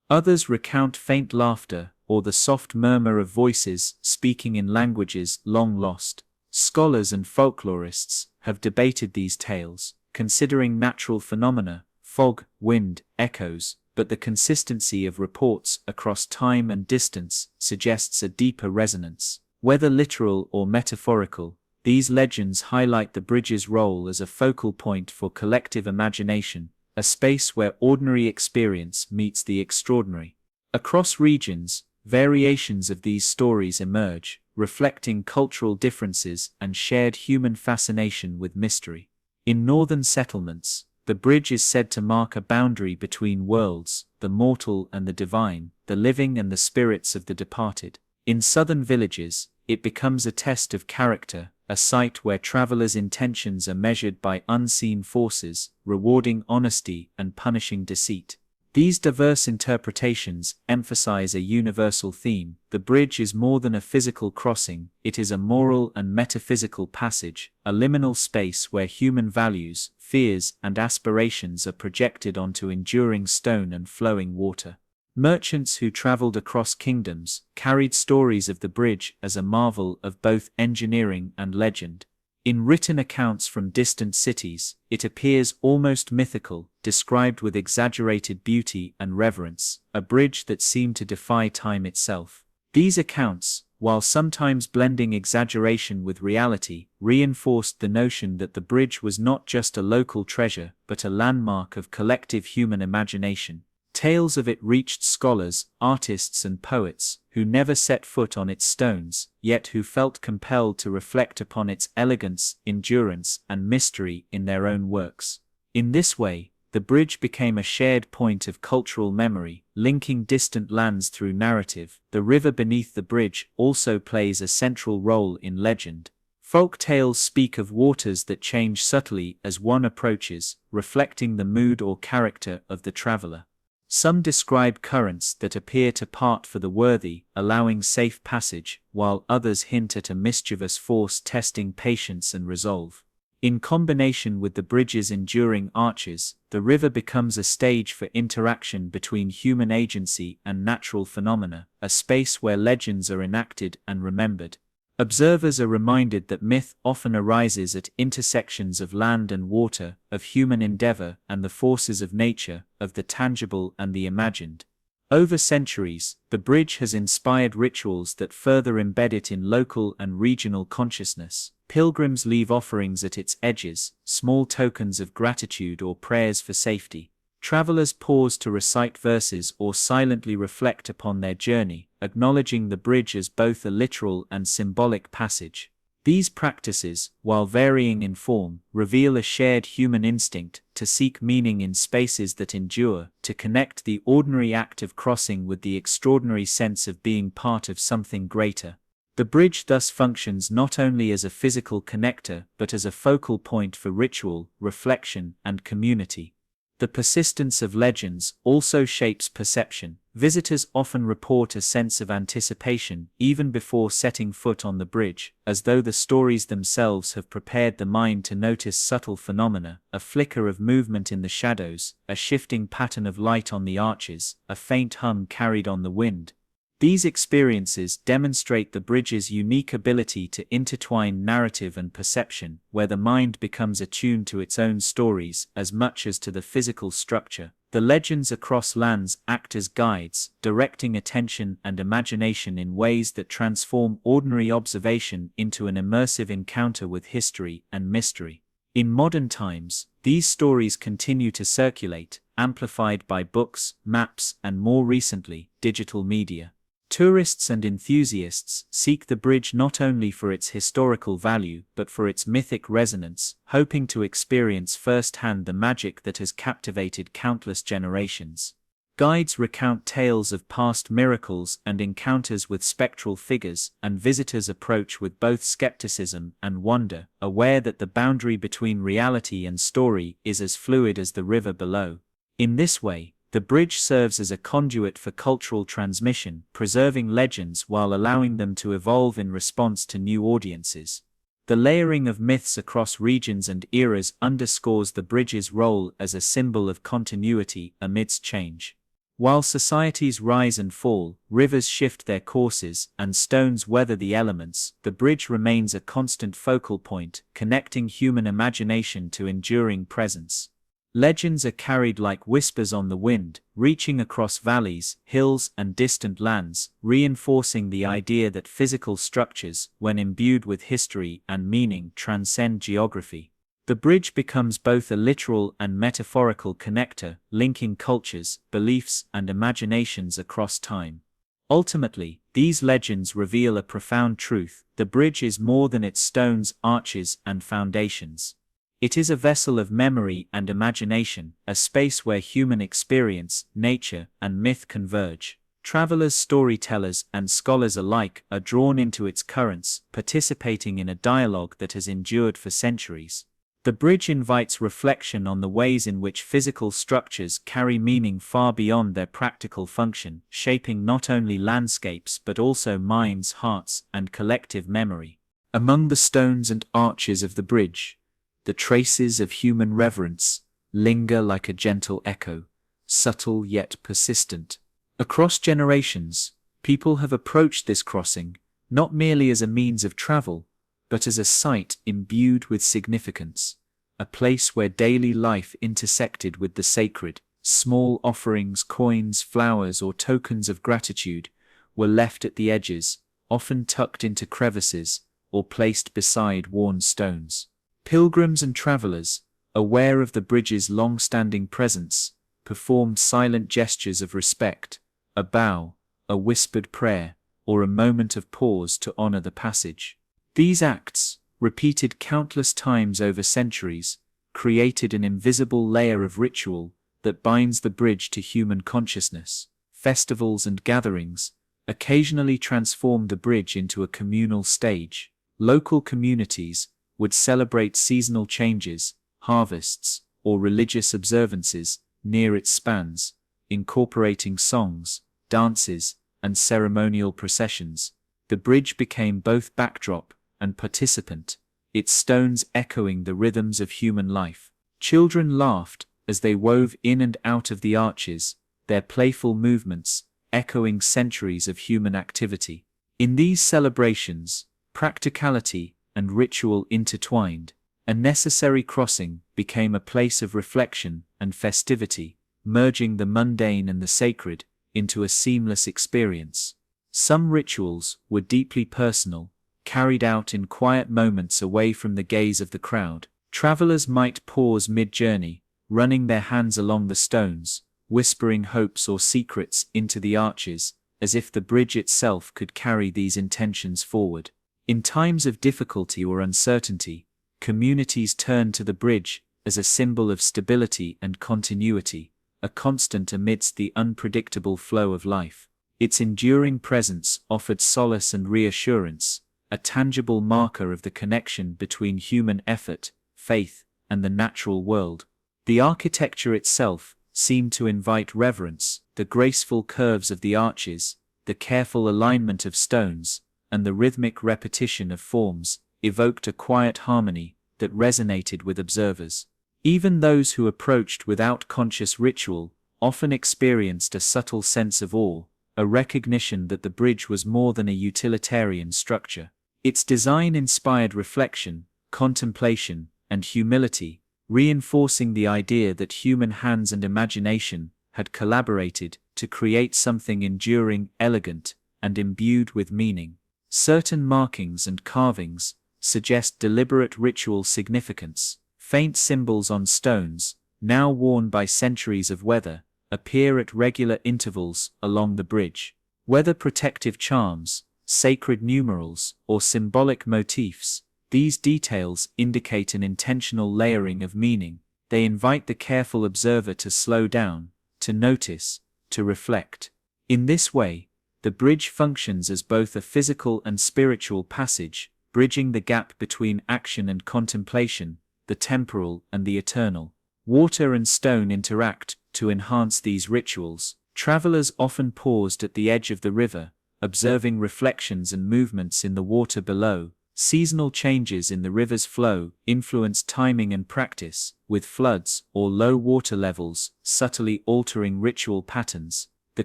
Others recount faint laughter or the soft murmur of voices speaking in languages long lost. Scholars and folklorists have debated these tales, considering natural phenomena, fog, wind, echoes, but the consistency of reports across time and distance suggests a deeper resonance. Whether literal or metaphorical, these legends highlight the bridge's role as a focal point for collective imagination, a space where ordinary experience meets the extraordinary. Across regions, variations of these stories emerge, reflecting cultural differences and shared human fascination with mystery. In northern settlements, the bridge is said to mark a boundary between worlds, the mortal and the divine, the living and the spirits of the departed. In southern villages, it becomes a test of character, a site where travelers' intentions are measured by unseen forces, rewarding honesty and punishing deceit. These diverse interpretations emphasize a universal theme. The bridge is more than a physical crossing, it is a moral and metaphysical passage, a liminal space where human values, fears, and aspirations are projected onto enduring stone and flowing water. Merchants who traveled across kingdoms carried stories of the bridge as a marvel of both engineering and legend. In written accounts from distant cities, it appears almost mythical, described with exaggerated beauty and reverence, a bridge that seemed to defy time itself. These accounts, while sometimes blending exaggeration with reality, reinforced the notion that the bridge was not just a local treasure but a landmark of collective human imagination. Tales of it reached scholars, artists, and poets, who never set foot on its stones, yet who felt compelled to reflect upon its elegance, endurance, and mystery in their own works. In this way, the bridge became a shared point of cultural memory, linking distant lands through narrative. The river beneath the bridge also plays a central role in legend. Folk tales speak of waters that change subtly as one approaches, reflecting the mood or character of the traveler. Some describe currents that appear to part for the worthy, allowing safe passage, while others hint at a mischievous force testing patience and resolve. In combination with the bridge's enduring arches, the river becomes a stage for interaction between human agency and natural phenomena, a space where legends are enacted and remembered. Observers are reminded that myth often arises at intersections of land and water, of human endeavor and the forces of nature, of the tangible and the imagined. Over centuries, the bridge has inspired rituals that further embed it in local and regional consciousness. Pilgrims leave offerings at its edges, small tokens of gratitude or prayers for safety. Travelers pause to recite verses or silently reflect upon their journey, acknowledging the bridge as both a literal and symbolic passage. These practices, while varying in form, reveal a shared human instinct to seek meaning in spaces that endure, to connect the ordinary act of crossing with the extraordinary sense of being part of something greater. The bridge thus functions not only as a physical connector but as a focal point for ritual, reflection, and community. The persistence of legends also shapes perception. Visitors often report a sense of anticipation even before setting foot on the bridge, as though the stories themselves have prepared the mind to notice subtle phenomena, a flicker of movement in the shadows, a shifting pattern of light on the arches, a faint hum carried on the wind. These experiences demonstrate the bridge's unique ability to intertwine narrative and perception, where the mind becomes attuned to its own stories as much as to the physical structure. The legends across lands act as guides, directing attention and imagination in ways that transform ordinary observation into an immersive encounter with history and mystery. In modern times, these stories continue to circulate, amplified by books, maps, and more recently, digital media. Tourists and enthusiasts seek the bridge not only for its historical value but for its mythic resonance, hoping to experience firsthand the magic that has captivated countless generations. Guides recount tales of past miracles and encounters with spectral figures, and visitors approach with both skepticism and wonder, aware that the boundary between reality and story is as fluid as the river below. In this way, the bridge serves as a conduit for cultural transmission, preserving legends while allowing them to evolve in response to new audiences. The layering of myths across regions and eras underscores the bridge's role as a symbol of continuity amidst change. While societies rise and fall, rivers shift their courses, and stones weather the elements, the bridge remains a constant focal point, connecting human imagination to enduring presence. Legends are carried like whispers on the wind, reaching across valleys, hills, and distant lands, reinforcing the idea that physical structures, when imbued with history and meaning, transcend geography. The bridge becomes both a literal and metaphorical connector, linking cultures, beliefs, and imaginations across time. Ultimately, these legends reveal a profound truth: the bridge is more than its stones, arches, and foundations. It is a vessel of memory and imagination, a space where human experience, nature, and myth converge. Travelers, storytellers, and scholars alike are drawn into its currents, participating in a dialogue that has endured for centuries. The bridge invites reflection on the ways in which physical structures carry meaning far beyond their practical function, shaping not only landscapes but also minds, hearts, and collective memory. Among the stones and arches of the bridge, the traces of human reverence linger like a gentle echo, subtle yet persistent. Across generations, people have approached this crossing not merely as a means of travel, but as a site imbued with significance, a place where daily life intersected with the sacred. Small offerings, coins, flowers, or tokens of gratitude were left at the edges, often tucked into crevices or placed beside worn stones. Pilgrims and travelers, aware of the bridge's long-standing presence, performed silent gestures of respect, a bow, a whispered prayer, or a moment of pause to honor the passage. These acts, repeated countless times over centuries, created an invisible layer of ritual that binds the bridge to human consciousness. Festivals and gatherings occasionally transformed the bridge into a communal stage. Local communities would celebrate seasonal changes, harvests, or religious observances near its spans, incorporating songs, dances, and ceremonial processions. The bridge became both backdrop and participant, its stones echoing the rhythms of human life. Children laughed as they wove in and out of the arches, their playful movements echoing centuries of human activity. In these celebrations, practicality and ritual intertwined. A necessary crossing became a place of reflection and festivity, merging the mundane and the sacred into a seamless experience. Some rituals were deeply personal, carried out in quiet moments away from the gaze of the crowd. Travelers might pause mid-journey, running their hands along the stones, whispering hopes or secrets into the arches, as if the bridge itself could carry these intentions forward. In times of difficulty or uncertainty, communities turned to the bridge as a symbol of stability and continuity, a constant amidst the unpredictable flow of life. Its enduring presence offered solace and reassurance, a tangible marker of the connection between human effort, faith, and the natural world. The architecture itself seemed to invite reverence. The graceful curves of the arches, the careful alignment of stones, and the rhythmic repetition of forms evoked a quiet harmony that resonated with observers. Even those who approached without conscious ritual often experienced a subtle sense of awe, a recognition that the bridge was more than a utilitarian structure. Its design inspired reflection, contemplation, and humility, reinforcing the idea that human hands and imagination had collaborated to create something enduring, elegant, and imbued with meaning. Certain markings and carvings suggest deliberate ritual significance. Faint symbols on stones, now worn by centuries of weather, appear at regular intervals along the bridge. Whether protective charms, sacred numerals, or symbolic motifs, these details indicate an intentional layering of meaning. They invite the careful observer to slow down, to notice, to reflect. In this way, the bridge functions as both a physical and spiritual passage, bridging the gap between action and contemplation, the temporal and the eternal. Water and stone interact to enhance these rituals. Travelers often paused at the edge of the river, observing reflections and movements in the water below. Seasonal changes in the river's flow influenced timing and practice, with floods or low water levels subtly altering ritual patterns. The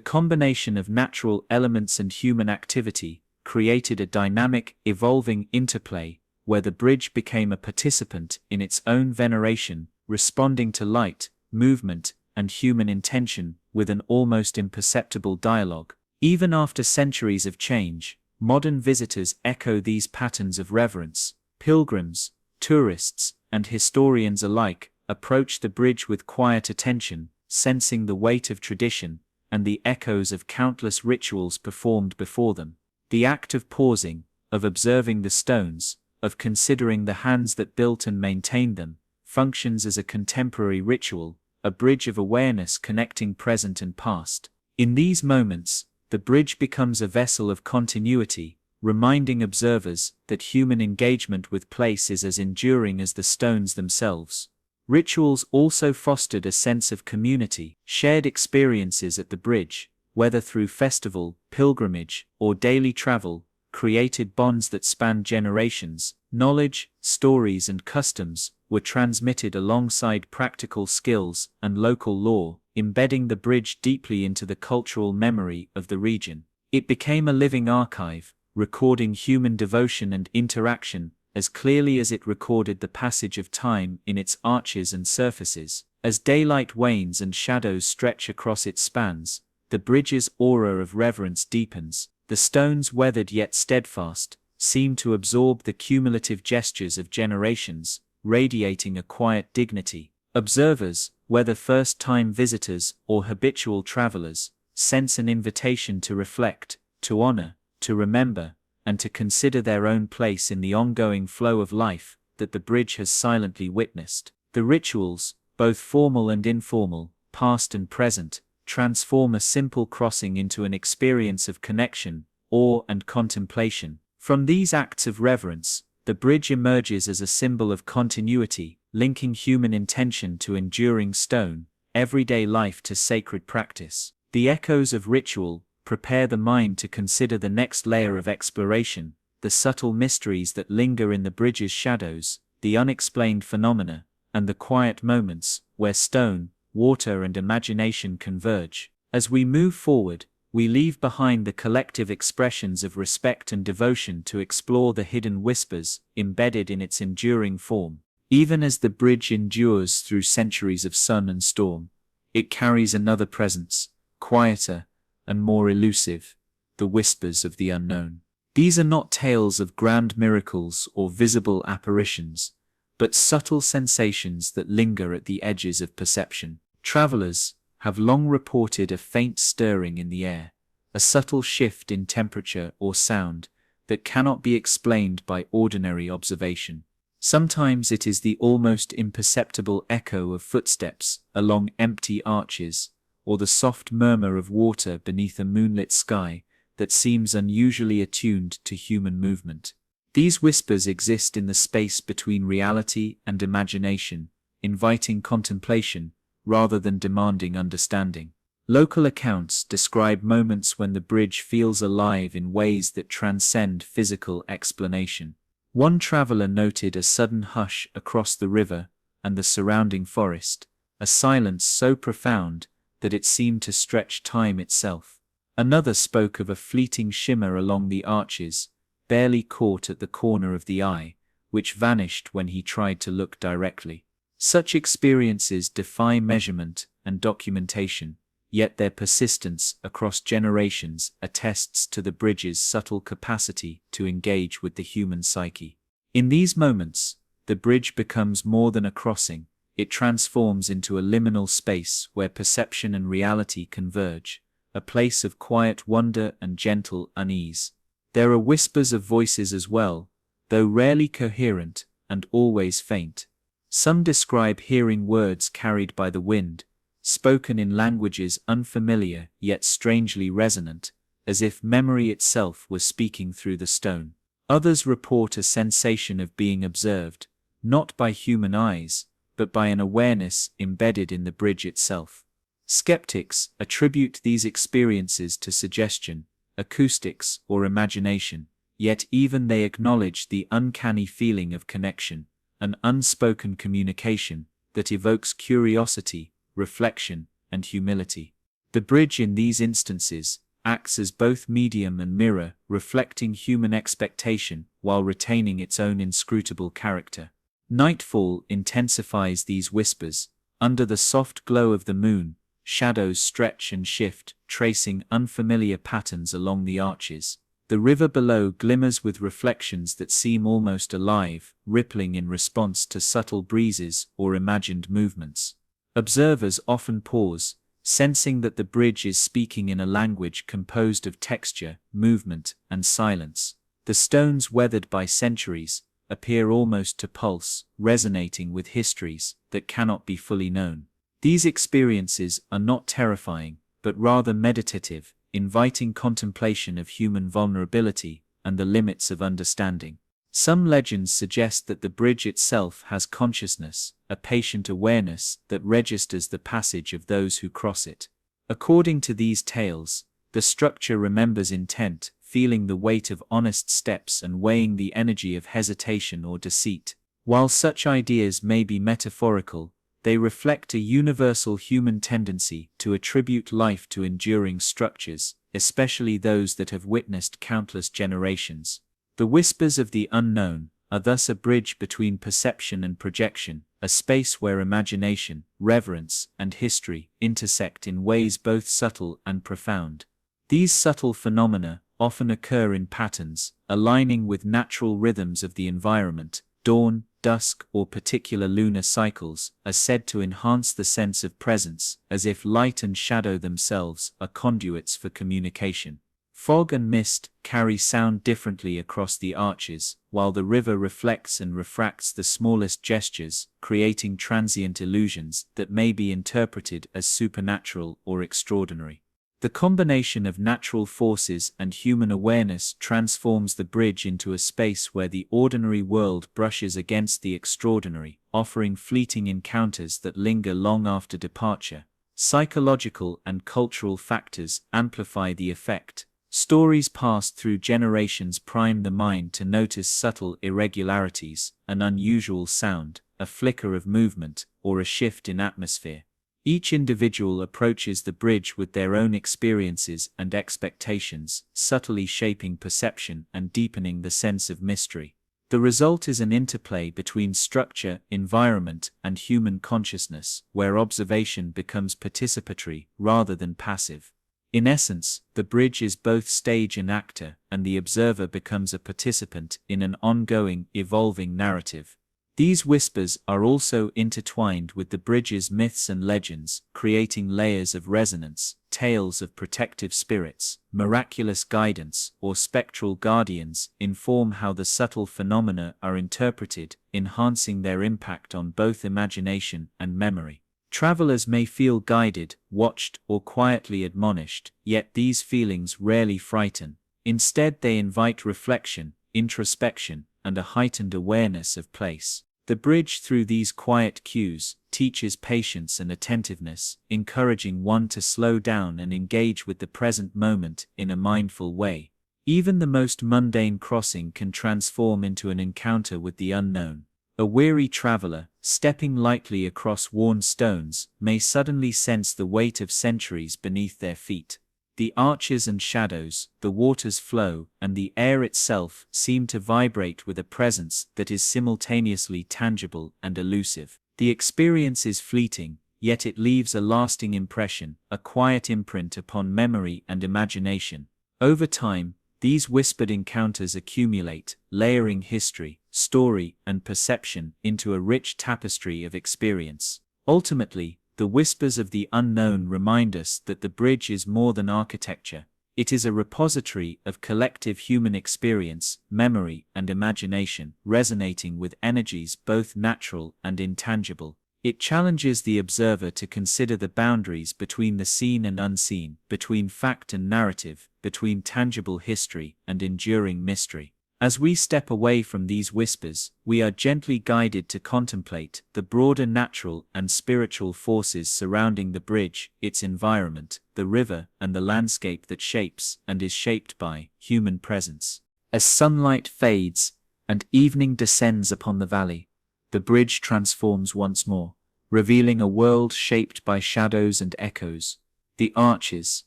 combination of natural elements and human activity created a dynamic, evolving interplay, where the bridge became a participant in its own veneration, responding to light, movement, and human intention with an almost imperceptible dialogue. Even after centuries of change, modern visitors echo these patterns of reverence. Pilgrims, tourists, and historians alike approach the bridge with quiet attention, sensing the weight of tradition and the echoes of countless rituals performed before them. The act of pausing, of observing the stones, of considering the hands that built and maintained them, functions as a contemporary ritual, a bridge of awareness connecting present and past. In these moments, the bridge becomes a vessel of continuity, reminding observers that human engagement with place is as enduring as the stones themselves. Rituals also fostered a sense of community. Shared experiences at the bridge, whether through festival, pilgrimage, or daily travel, created bonds that spanned generations. Knowledge, stories, and customs were transmitted alongside practical skills and local lore, embedding the bridge deeply into the cultural memory of the region. It became a living archive, recording human devotion and interaction as clearly as it recorded the passage of time in its arches and surfaces. As daylight wanes and shadows stretch across its spans, the bridge's aura of reverence deepens. The stones, weathered yet steadfast, seem to absorb the cumulative gestures of generations, radiating a quiet dignity. Observers, whether first-time visitors or habitual travelers, sense an invitation to reflect, to honor, to remember, and to consider their own place in the ongoing flow of life that the bridge has silently witnessed. The rituals, both formal and informal, past and present, transform a simple crossing into an experience of connection, awe, and contemplation. From these acts of reverence, the bridge emerges as a symbol of continuity, linking human intention to enduring stone, everyday life to sacred practice. The echoes of ritual prepare the mind to consider the next layer of exploration, the subtle mysteries that linger in the bridge's shadows, the unexplained phenomena, and the quiet moments where stone, water, and imagination converge. As we move forward, we leave behind the collective expressions of respect and devotion to explore the hidden whispers embedded in its enduring form. Even as the bridge endures through centuries of sun and storm, it carries another presence, quieter and more elusive, the whispers of the unknown. These are not tales of grand miracles or visible apparitions, but subtle sensations that linger at the edges of perception. Travelers have long reported a faint stirring in the air, a subtle shift in temperature or sound that cannot be explained by ordinary observation. Sometimes it is the almost imperceptible echo of footsteps along empty arches, or the soft murmur of water beneath a moonlit sky that seems unusually attuned to human movement. These whispers exist in the space between reality and imagination, inviting contemplation rather than demanding understanding. Local accounts describe moments when the bridge feels alive in ways that transcend physical explanation. One traveler noted a sudden hush across the river and the surrounding forest, a silence so profound that it seemed to stretch time itself. Another spoke of a fleeting shimmer along the arches, barely caught at the corner of the eye, which vanished when he tried to look directly. Such experiences defy measurement and documentation, yet their persistence across generations attests to the bridge's subtle capacity to engage with the human psyche. In these moments, the bridge becomes more than a crossing. It transforms into a liminal space where perception and reality converge, a place of quiet wonder and gentle unease. There are whispers of voices as well, though rarely coherent and always faint. Some describe hearing words carried by the wind, spoken in languages unfamiliar yet strangely resonant, as if memory itself was speaking through the stone. Others report a sensation of being observed, not by human eyes, but by an awareness embedded in the bridge itself. Skeptics attribute these experiences to suggestion, acoustics, or imagination, yet even they acknowledge the uncanny feeling of connection, an unspoken communication that evokes curiosity, reflection, and humility. The bridge in these instances acts as both medium and mirror, reflecting human expectation while retaining its own inscrutable character. Nightfall intensifies these whispers. Under the soft glow of the moon, shadows stretch and shift, tracing unfamiliar patterns along the arches. The river below glimmers with reflections that seem almost alive, rippling in response to subtle breezes or imagined movements. Observers often pause, sensing that the bridge is speaking in a language composed of texture, movement, and silence. The stones, weathered by centuries, appear almost to pulse, resonating with histories that cannot be fully known. These experiences are not terrifying, but rather meditative, inviting contemplation of human vulnerability and the limits of understanding. Some legends suggest that the bridge itself has consciousness, a patient awareness that registers the passage of those who cross it. According to these tales, the structure remembers intent, feeling the weight of honest steps and weighing the energy of hesitation or deceit. While such ideas may be metaphorical, they reflect a universal human tendency to attribute life to enduring structures, especially those that have witnessed countless generations. The whispers of the unknown are thus a bridge between perception and projection, a space where imagination, reverence, and history intersect in ways both subtle and profound. These subtle phenomena often occur in patterns, aligning with natural rhythms of the environment. Dawn, dusk, or particular lunar cycles are said to enhance the sense of presence, as if light and shadow themselves are conduits for communication. Fog and mist carry sound differently across the arches, while the river reflects and refracts the smallest gestures, creating transient illusions that may be interpreted as supernatural or extraordinary. The combination of natural forces and human awareness transforms the bridge into a space where the ordinary world brushes against the extraordinary, offering fleeting encounters that linger long after departure. Psychological and cultural factors amplify the effect. Stories passed through generations prime the mind to notice subtle irregularities, an unusual sound, a flicker of movement, or a shift in atmosphere. Each individual approaches the bridge with their own experiences and expectations, subtly shaping perception and deepening the sense of mystery. The result is an interplay between structure, environment, and human consciousness, where observation becomes participatory rather than passive. In essence, the bridge is both stage and actor, and the observer becomes a participant in an ongoing, evolving narrative. These whispers are also intertwined with the bridge's myths and legends, creating layers of resonance. Tales of protective spirits, miraculous guidance, or spectral guardians inform how the subtle phenomena are interpreted, enhancing their impact on both imagination and memory. Travelers may feel guided, watched, or quietly admonished, yet these feelings rarely frighten. Instead, they invite reflection, introspection, and a heightened awareness of place. The bridge through these quiet cues teaches patience and attentiveness, encouraging one to slow down and engage with the present moment in a mindful way. Even the most mundane crossing can transform into an encounter with the unknown. A weary traveler, stepping lightly across worn stones, may suddenly sense the weight of centuries beneath their feet. The arches and shadows, the water's flow, and the air itself seem to vibrate with a presence that is simultaneously tangible and elusive. The experience is fleeting, yet it leaves a lasting impression, a quiet imprint upon memory and imagination. Over time, these whispered encounters accumulate, layering history, story, and perception into a rich tapestry of experience. Ultimately, the whispers of the unknown remind us that the bridge is more than architecture. It is a repository of collective human experience, memory, and imagination, resonating with energies both natural and intangible. It challenges the observer to consider the boundaries between the seen and unseen, between fact and narrative, between tangible history and enduring mystery. As we step away from these whispers, we are gently guided to contemplate the broader natural and spiritual forces surrounding the bridge, its environment, the river, and the landscape that shapes and is shaped by human presence. As sunlight fades and evening descends upon the valley, the bridge transforms once more, revealing a world shaped by shadows and echoes. The arches,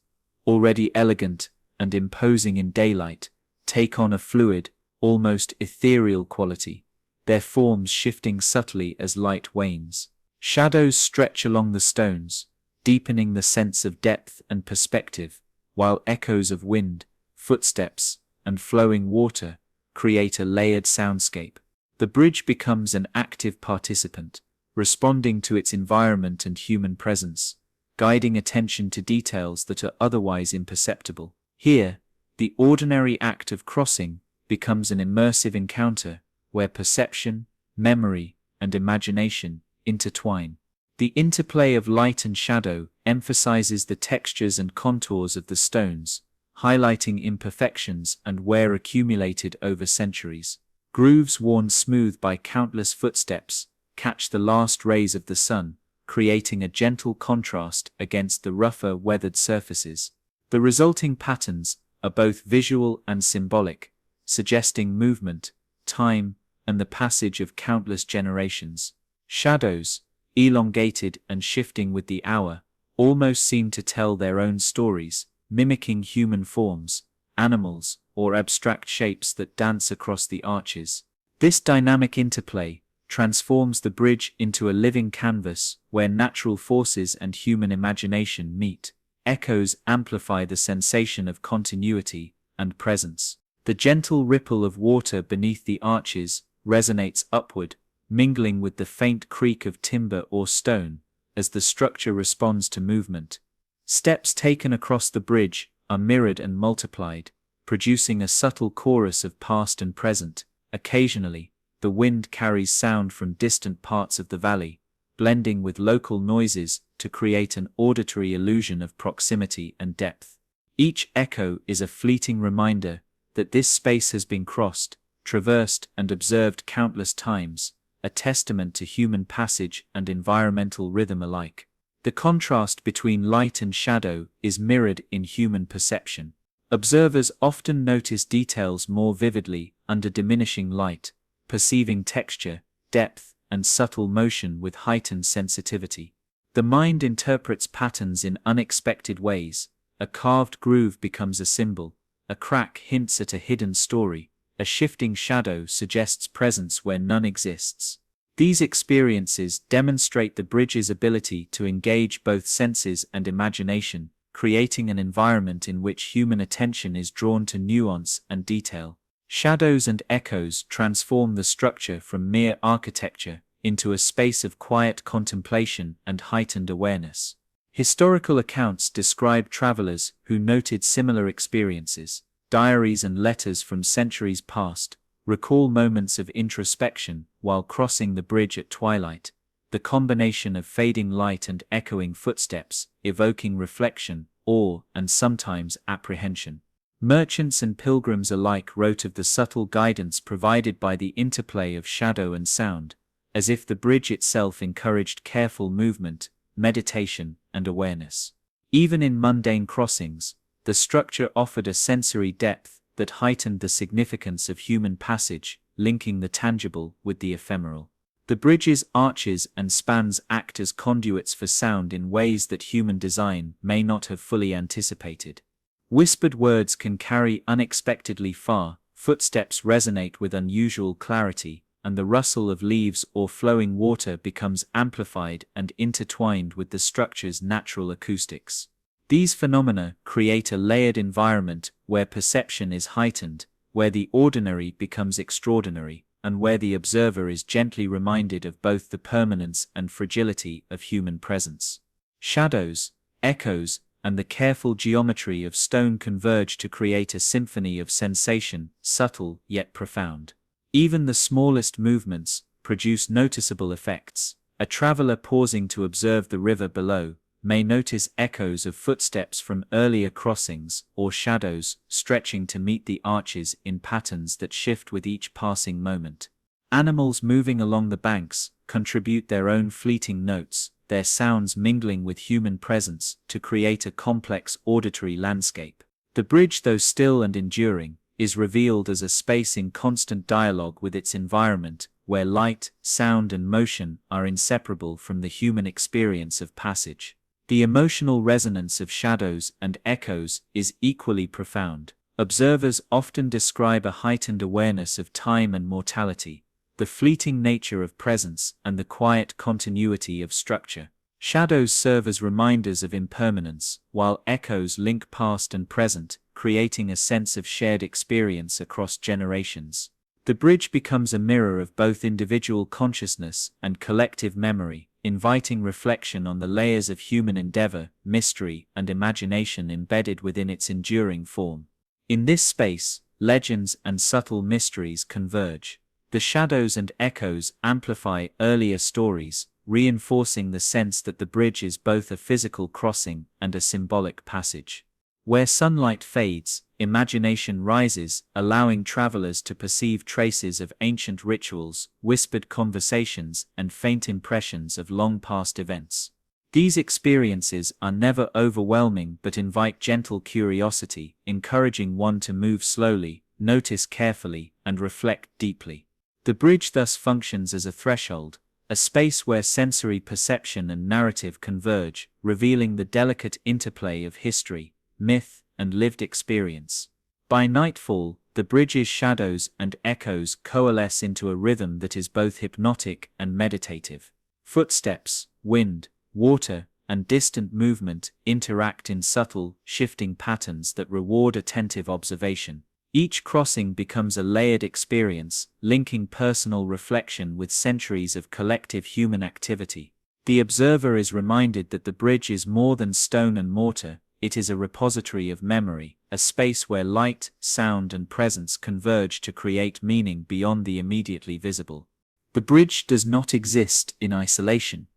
already elegant and imposing in daylight, take on a fluid, almost ethereal quality, their forms shifting subtly as light wanes. Shadows stretch along the stones, deepening the sense of depth and perspective, while echoes of wind, footsteps, and flowing water create a layered soundscape. The bridge becomes an active participant, responding to its environment and human presence, guiding attention to details that are otherwise imperceptible. Here, the ordinary act of crossing becomes an immersive encounter where perception, memory, and imagination intertwine. The interplay of light and shadow emphasizes the textures and contours of the stones, highlighting imperfections and wear accumulated over centuries. Grooves worn smooth by countless footsteps catch the last rays of the sun, creating a gentle contrast against the rougher, weathered surfaces. The resulting patterns are both visual and symbolic, suggesting movement, time, and the passage of countless generations. Shadows, elongated and shifting with the hour, almost seem to tell their own stories, mimicking human forms, animals, or abstract shapes that dance across the arches. This dynamic interplay transforms the bridge into a living canvas where natural forces and human imagination meet. Echoes amplify the sensation of continuity and presence. The gentle ripple of water beneath the arches resonates upward, mingling with the faint creak of timber or stone as the structure responds to movement. Steps taken across the bridge are mirrored and multiplied, producing a subtle chorus of past and present. Occasionally, the wind carries sound from distant parts of the valley, blending with local noises to create an auditory illusion of proximity and depth. Each echo is a fleeting reminder that this space has been crossed, traversed, and observed countless times, a testament to human passage and environmental rhythm alike. The contrast between light and shadow is mirrored in human perception. Observers often notice details more vividly under diminishing light, perceiving texture, depth, and subtle motion with heightened sensitivity. The mind interprets patterns in unexpected ways. A carved groove becomes a symbol, a crack hints at a hidden story, a shifting shadow suggests presence where none exists. These experiences demonstrate the bridge's ability to engage both senses and imagination, creating an environment in which human attention is drawn to nuance and detail. Shadows and echoes transform the structure from mere architecture into a space of quiet contemplation and heightened awareness. Historical accounts describe travelers who noted similar experiences. Diaries and letters from centuries past recall moments of introspection while crossing the bridge at twilight, the combination of fading light and echoing footsteps evoking reflection, awe, and sometimes apprehension. Merchants and pilgrims alike wrote of the subtle guidance provided by the interplay of shadow and sound, as if the bridge itself encouraged careful movement, meditation, and awareness. Even in mundane crossings, the structure offered a sensory depth that heightened the significance of human passage, linking the tangible with the ephemeral. The bridge's arches and spans act as conduits for sound in ways that human design may not have fully anticipated. Whispered words can carry unexpectedly far, footsteps resonate with unusual clarity, and the rustle of leaves or flowing water becomes amplified and intertwined with the structure's natural acoustics. These phenomena create a layered environment where perception is heightened, where the ordinary becomes extraordinary, and where the observer is gently reminded of both the permanence and fragility of human presence. Shadows, echoes, and the careful geometry of stone converge to create a symphony of sensation, subtle yet profound. Even the smallest movements produce noticeable effects. A traveler pausing to observe the river below may notice echoes of footsteps from earlier crossings or shadows stretching to meet the arches in patterns that shift with each passing moment. Animals moving along the banks contribute their own fleeting notes, their sounds mingling with human presence to create a complex auditory landscape. The bridge, though still and enduring, is revealed as a space in constant dialogue with its environment, where light, sound, and motion are inseparable from the human experience of passage. The emotional resonance of shadows and echoes is equally profound. Observers often describe a heightened awareness of time and mortality, the fleeting nature of presence, and the quiet continuity of structure. Shadows serve as reminders of impermanence, while echoes link past and present, creating a sense of shared experience across generations. The bridge becomes a mirror of both individual consciousness and collective memory, inviting reflection on the layers of human endeavor, mystery, and imagination embedded within its enduring form. In this space, legends and subtle mysteries converge. The shadows and echoes amplify earlier stories, reinforcing the sense that the bridge is both a physical crossing and a symbolic passage. Where sunlight fades, imagination rises, allowing travelers to perceive traces of ancient rituals, whispered conversations, and faint impressions of long-past events. These experiences are never overwhelming but invite gentle curiosity, encouraging one to move slowly, notice carefully, and reflect deeply. The bridge thus functions as a threshold, a space where sensory perception and narrative converge, revealing the delicate interplay of history, myth, and lived experience. By nightfall, the bridge's shadows and echoes coalesce into a rhythm that is both hypnotic and meditative. Footsteps, wind, water, and distant movement interact in subtle, shifting patterns that reward attentive observation. Each crossing becomes a layered experience, linking personal reflection with centuries of collective human activity. The observer is reminded that the bridge is more than stone and mortar. It is a repository of memory, a space where light, sound, and presence converge to create meaning beyond the immediately visible. The bridge does not exist in isolation.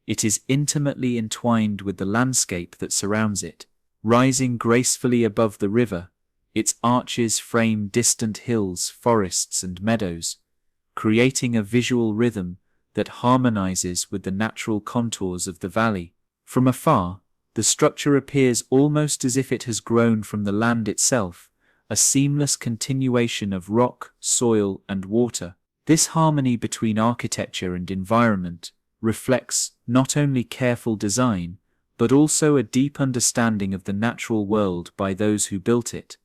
It is intimately entwined with the landscape that surrounds it. Rising gracefully above the river, its arches frame distant hills, forests, and meadows, creating a visual rhythm that harmonizes with the natural contours of the valley. From afar, the structure appears almost as if it has grown from the land itself, a seamless continuation of rock, soil, and water. This harmony between architecture and environment reflects not only careful design, but also a deep understanding of the natural world by those who built it,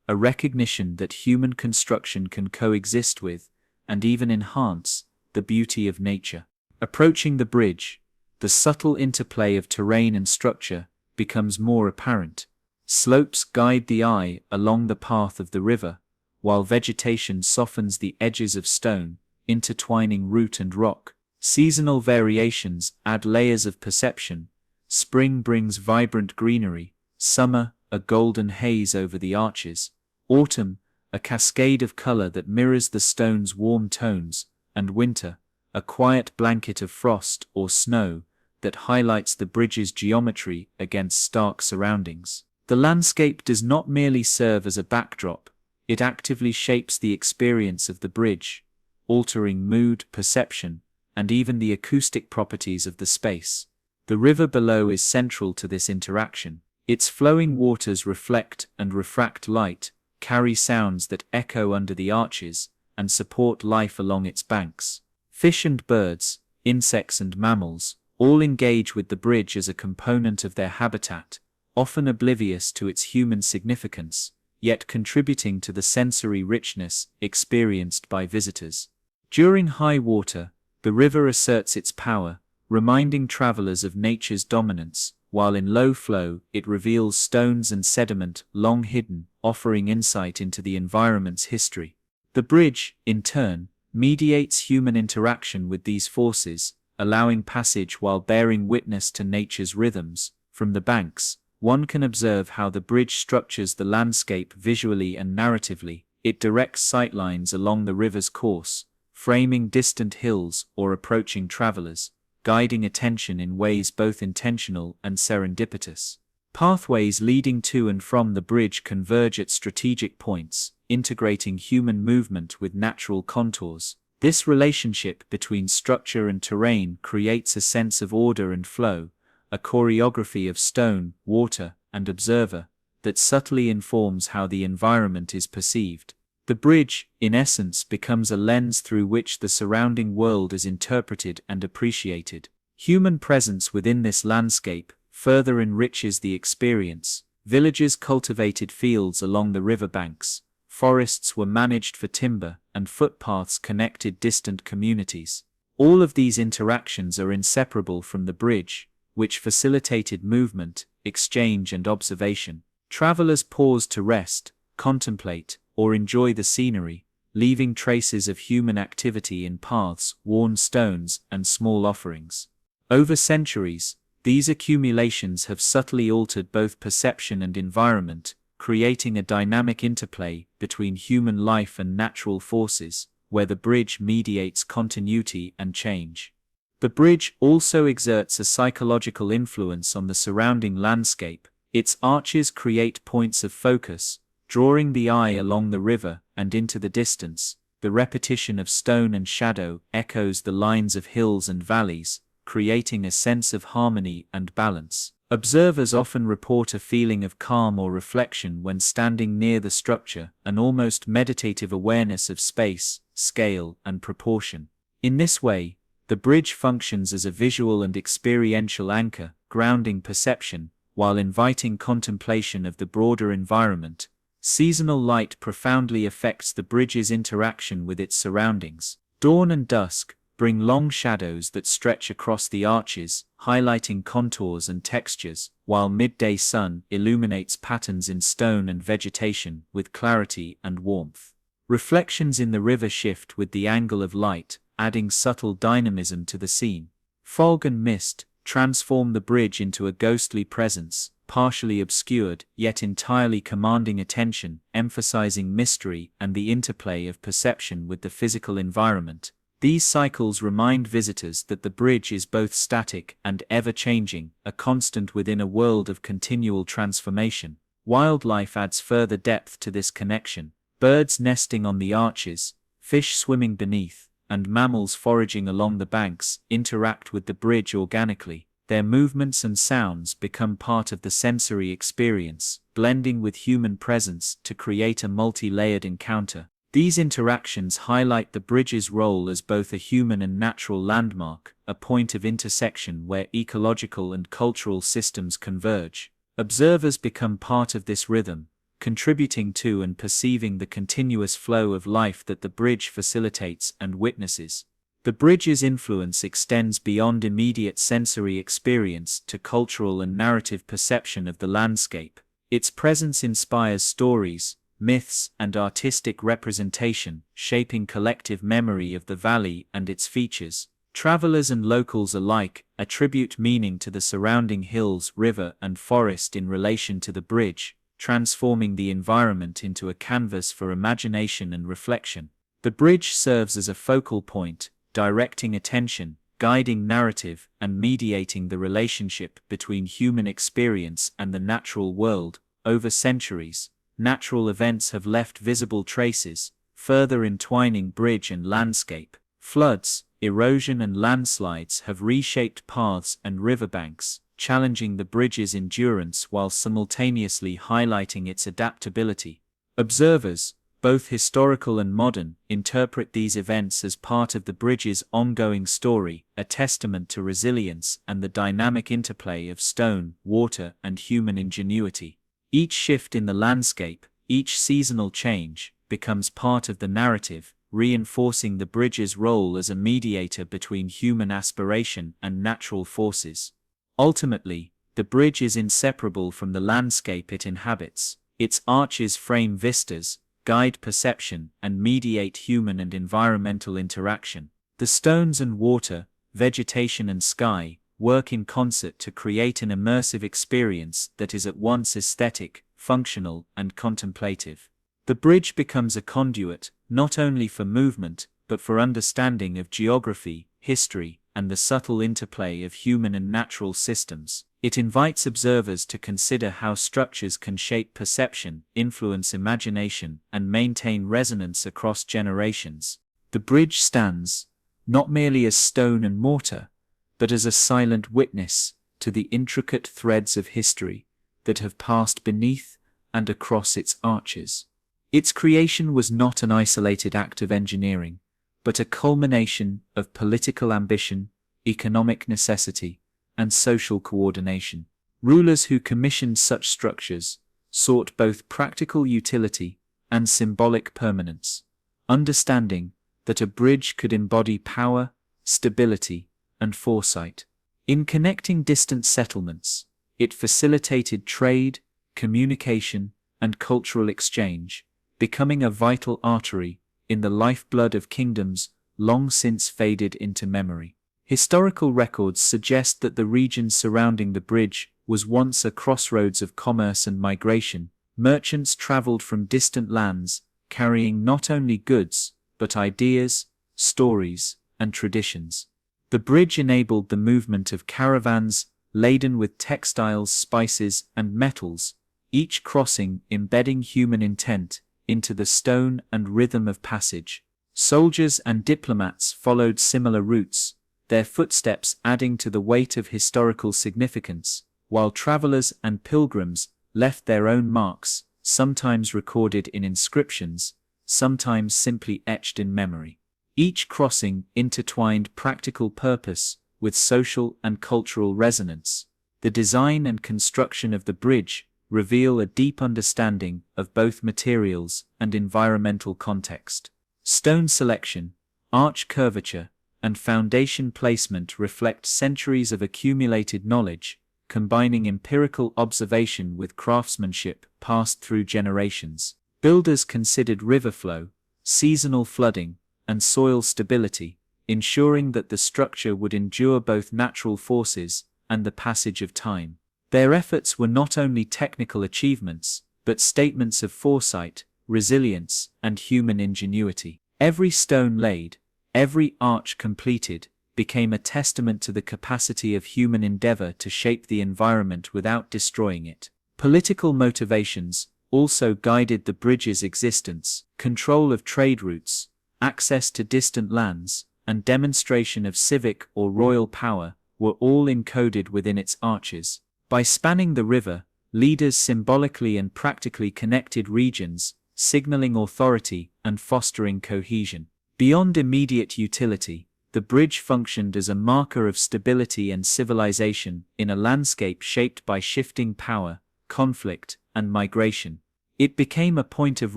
a recognition that human construction can coexist with, and even enhance, the beauty of nature. Approaching the bridge, the subtle interplay of terrain and structure becomes more apparent. Slopes guide the eye along the path of the river, while vegetation softens the edges of stone, intertwining root and rock. Seasonal variations add layers of perception. Spring brings vibrant greenery, summer, a golden haze over the arches, autumn, a cascade of color that mirrors the stone's warm tones, and winter, a quiet blanket of frost or snow that highlights the bridge's geometry against stark surroundings. The landscape does not merely serve as a backdrop, it actively shapes the experience of the bridge, altering mood, perception, and even the acoustic properties of the space. The river below is central to this interaction. Its flowing waters reflect and refract light, carry sounds that echo under the arches, and support life along its banks. Fish and birds, insects and mammals, all engage with the bridge as a component of their habitat, often oblivious to its human significance, yet contributing to the sensory richness experienced by visitors. During high water, the river asserts its power, reminding travelers of nature's dominance, while in low flow, it reveals stones and sediment long hidden, offering insight into the environment's history. The bridge, in turn, mediates human interaction with these forces, allowing passage while bearing witness to nature's rhythms. From the banks, one can observe how the bridge structures the landscape visually and narratively. It directs sightlines along the river's course, framing distant hills or approaching travelers, guiding attention in ways both intentional and serendipitous. Pathways leading to and from the bridge converge at strategic points, integrating human movement with natural contours. This relationship between structure and terrain creates a sense of order and flow, a choreography of stone, water, and observer that subtly informs how the environment is perceived. The bridge, in essence, becomes a lens through which the surrounding world is interpreted and appreciated. Human presence within this landscape further enriches the experience. Villages cultivated fields along the riverbanks, forests were managed for timber, and footpaths connected distant communities. All of these interactions are inseparable from the bridge, which facilitated movement, exchange, and observation. Travelers paused to rest, contemplate, or enjoy the scenery, leaving traces of human activity in paths, worn stones, and small offerings. Over centuries, these accumulations have subtly altered both perception and environment, creating a dynamic interplay between human life and natural forces, where the bridge mediates continuity and change. The bridge also exerts a psychological influence on the surrounding landscape. Its arches create points of focus, drawing the eye along the river and into the distance. The repetition of stone and shadow echoes the lines of hills and valleys, creating a sense of harmony and balance. Observers often report a feeling of calm or reflection when standing near the structure, an almost meditative awareness of space, scale, and proportion. In this way, the bridge functions as a visual and experiential anchor, grounding perception, while inviting contemplation of the broader environment. Seasonal light profoundly affects the bridge's interaction with its surroundings. Dawn and dusk bring long shadows that stretch across the arches, highlighting contours and textures, while midday sun illuminates patterns in stone and vegetation with clarity and warmth. Reflections in the river shift with the angle of light, adding subtle dynamism to the scene. Fog and mist transform the bridge into a ghostly presence, partially obscured, yet entirely commanding attention, emphasizing mystery and the interplay of perception with the physical environment. These cycles remind visitors that the bridge is both static and ever-changing, a constant within a world of continual transformation. Wildlife adds further depth to this connection. Birds nesting on the arches, fish swimming beneath, and mammals foraging along the banks interact with the bridge organically. Their movements and sounds become part of the sensory experience, blending with human presence to create a multi-layered encounter. These interactions highlight the bridge's role as both a human and natural landmark, a point of intersection where ecological and cultural systems converge. Observers become part of this rhythm, contributing to and perceiving the continuous flow of life that the bridge facilitates and witnesses. The bridge's influence extends beyond immediate sensory experience to cultural and narrative perception of the landscape. Its presence inspires stories, myths, and artistic representation, shaping collective memory of the valley and its features. Travelers and locals alike attribute meaning to the surrounding hills, river, and forest in relation to the bridge, transforming the environment into a canvas for imagination and reflection. The bridge serves as a focal point, directing attention, guiding narrative, and mediating the relationship between human experience and the natural world. Over centuries, natural events have left visible traces, further entwining bridge and landscape. Floods, erosion, and landslides have reshaped paths and riverbanks, challenging the bridge's endurance while simultaneously highlighting its adaptability. Observers, both historical and modern, interpret these events as part of the bridge's ongoing story, a testament to resilience and the dynamic interplay of stone, water, and human ingenuity. Each shift in the landscape, each seasonal change, becomes part of the narrative, reinforcing the bridge's role as a mediator between human aspiration and natural forces. Ultimately, the bridge is inseparable from the landscape it inhabits. Its arches frame vistas, guide perception, and mediate human and environmental interaction. The stones and water, vegetation and sky, work in concert to create an immersive experience that is at once aesthetic, functional, and contemplative. The bridge becomes a conduit, not only for movement, but for understanding of geography, history, and the subtle interplay of human and natural systems. It invites observers to consider how structures can shape perception, influence imagination, and maintain resonance across generations. The bridge stands, not merely as stone and mortar, but as a silent witness to the intricate threads of history that have passed beneath and across its arches. Its creation was not an isolated act of engineering, but a culmination of political ambition, economic necessity, and social coordination. Rulers who commissioned such structures sought both practical utility and symbolic permanence, understanding that a bridge could embody power, stability, and foresight. In connecting distant settlements, it facilitated trade, communication, and cultural exchange, becoming a vital artery in the lifeblood of kingdoms long since faded into memory. Historical records suggest that the region surrounding the bridge was once a crossroads of commerce and migration. Merchants traveled from distant lands, carrying not only goods, but ideas, stories, and traditions. The bridge enabled the movement of caravans, laden with textiles, spices, and metals, each crossing embedding human intent into the stone and rhythm of passage. Soldiers and diplomats followed similar routes, their footsteps adding to the weight of historical significance, while travelers and pilgrims left their own marks, sometimes recorded in inscriptions, sometimes simply etched in memory. Each crossing intertwined practical purpose with social and cultural resonance. The design and construction of the bridge reveal a deep understanding of both materials and environmental context. Stone selection, arch curvature, and foundation placement reflect centuries of accumulated knowledge, combining empirical observation with craftsmanship passed through generations. Builders considered river flow, seasonal flooding, and soil stability, ensuring that the structure would endure both natural forces and the passage of time. Their efforts were not only technical achievements, but statements of foresight, resilience, and human ingenuity. Every stone laid, every arch completed, became a testament to the capacity of human endeavor to shape the environment without destroying it. Political motivations also guided the bridge's existence. Control of trade routes, access to distant lands, and demonstration of civic or royal power were all encoded within its arches. By spanning the river, leaders symbolically and practically connected regions, signaling authority and fostering cohesion. Beyond immediate utility, the bridge functioned as a marker of stability and civilization in a landscape shaped by shifting power, conflict, and migration. It became a point of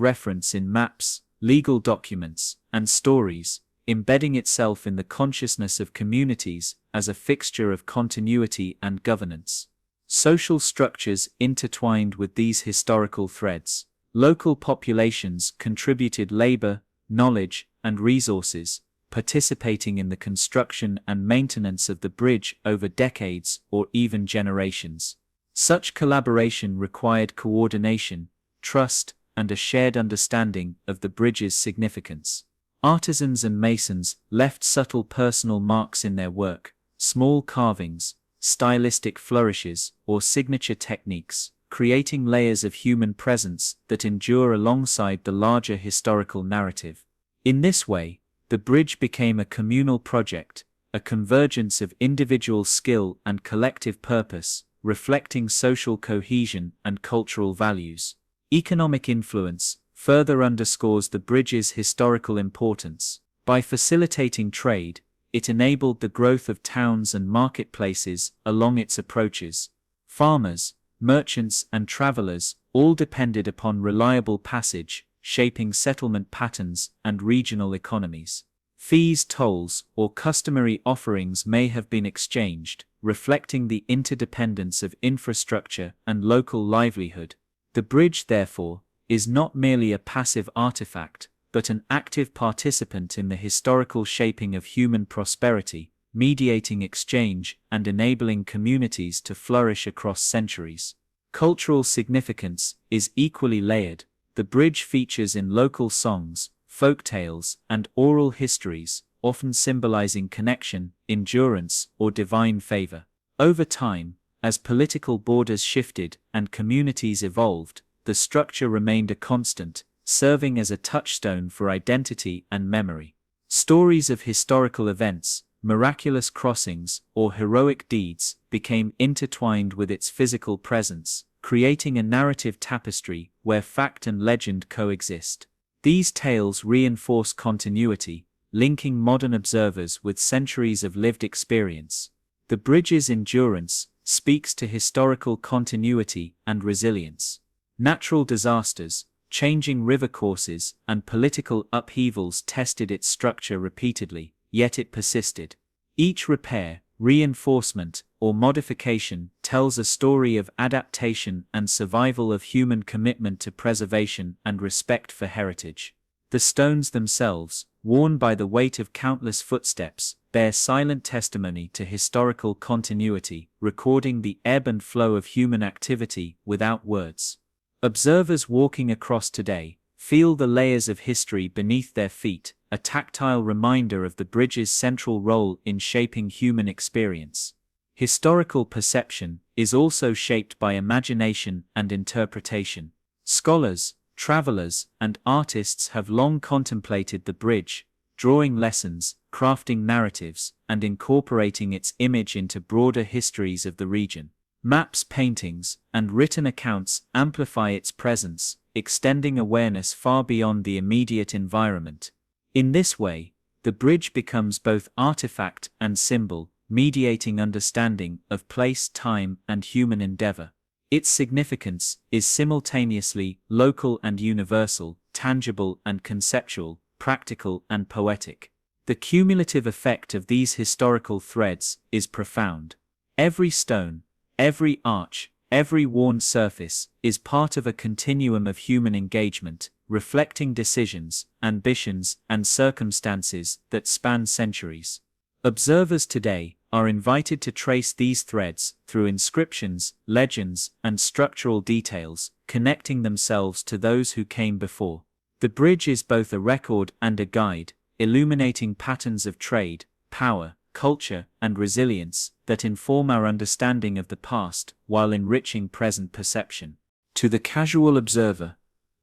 reference in maps, legal documents, and stories, embedding itself in the consciousness of communities as a fixture of continuity and governance. Social structures intertwined with these historical threads. Local populations contributed labor, knowledge, and resources, participating in the construction and maintenance of the bridge over decades or even generations. Such collaboration required coordination, trust, and a shared understanding of the bridge's significance. Artisans and masons left subtle personal marks in their work, small carvings, stylistic flourishes, or signature techniques, creating layers of human presence that endure alongside the larger historical narrative. In this way, the bridge became a communal project, a convergence of individual skill and collective purpose, reflecting social cohesion and cultural values. Economic influence further underscores the bridge's historical importance. By facilitating trade, it enabled the growth of towns and marketplaces along its approaches. Farmers, merchants, and travelers all depended upon reliable passage, shaping settlement patterns and regional economies. Fees, tolls, or customary offerings may have been exchanged, reflecting the interdependence of infrastructure and local livelihood. The bridge, therefore, is not merely a passive artifact, but an active participant in the historical shaping of human prosperity, mediating exchange and enabling communities to flourish across centuries. Cultural significance is equally layered. The bridge features in local songs, folk tales, and oral histories, often symbolizing connection, endurance, or divine favor. Over time, as political borders shifted and communities evolved, the structure remained a constant, serving as a touchstone for identity and memory. Stories of historical events, miraculous crossings, or heroic deeds became intertwined with its physical presence, creating a narrative tapestry where fact and legend coexist. These tales reinforce continuity, linking modern observers with centuries of lived experience. The bridge's endurance speaks to historical continuity and resilience. Natural disasters, changing river courses, and political upheavals tested its structure repeatedly, yet it persisted. Each repair, reinforcement, or modification tells a story of adaptation and survival, of human commitment to preservation and respect for heritage. The stones themselves, worn by the weight of countless footsteps, bear silent testimony to historical continuity, recording the ebb and flow of human activity without words. Observers walking across today feel the layers of history beneath their feet, a tactile reminder of the bridge's central role in shaping human experience. Historical perception is also shaped by imagination and interpretation. Scholars, travelers, and artists have long contemplated the bridge, drawing lessons, crafting narratives, and incorporating its image into broader histories of the region. Maps, paintings, and written accounts amplify its presence, extending awareness far beyond the immediate environment. In this way, the bridge becomes both artifact and symbol, mediating understanding of place, time, and human endeavor. Its significance is simultaneously local and universal, tangible and conceptual, practical and poetic. The cumulative effect of these historical threads is profound. Every stone, every arch, every worn surface is part of a continuum of human engagement, reflecting decisions, ambitions, and circumstances that span centuries. Observers today are invited to trace these threads through inscriptions, legends, and structural details, connecting themselves to those who came before. The bridge is both a record and a guide, illuminating patterns of trade, power, culture, and resilience that inform our understanding of the past while enriching present perception. To the casual observer,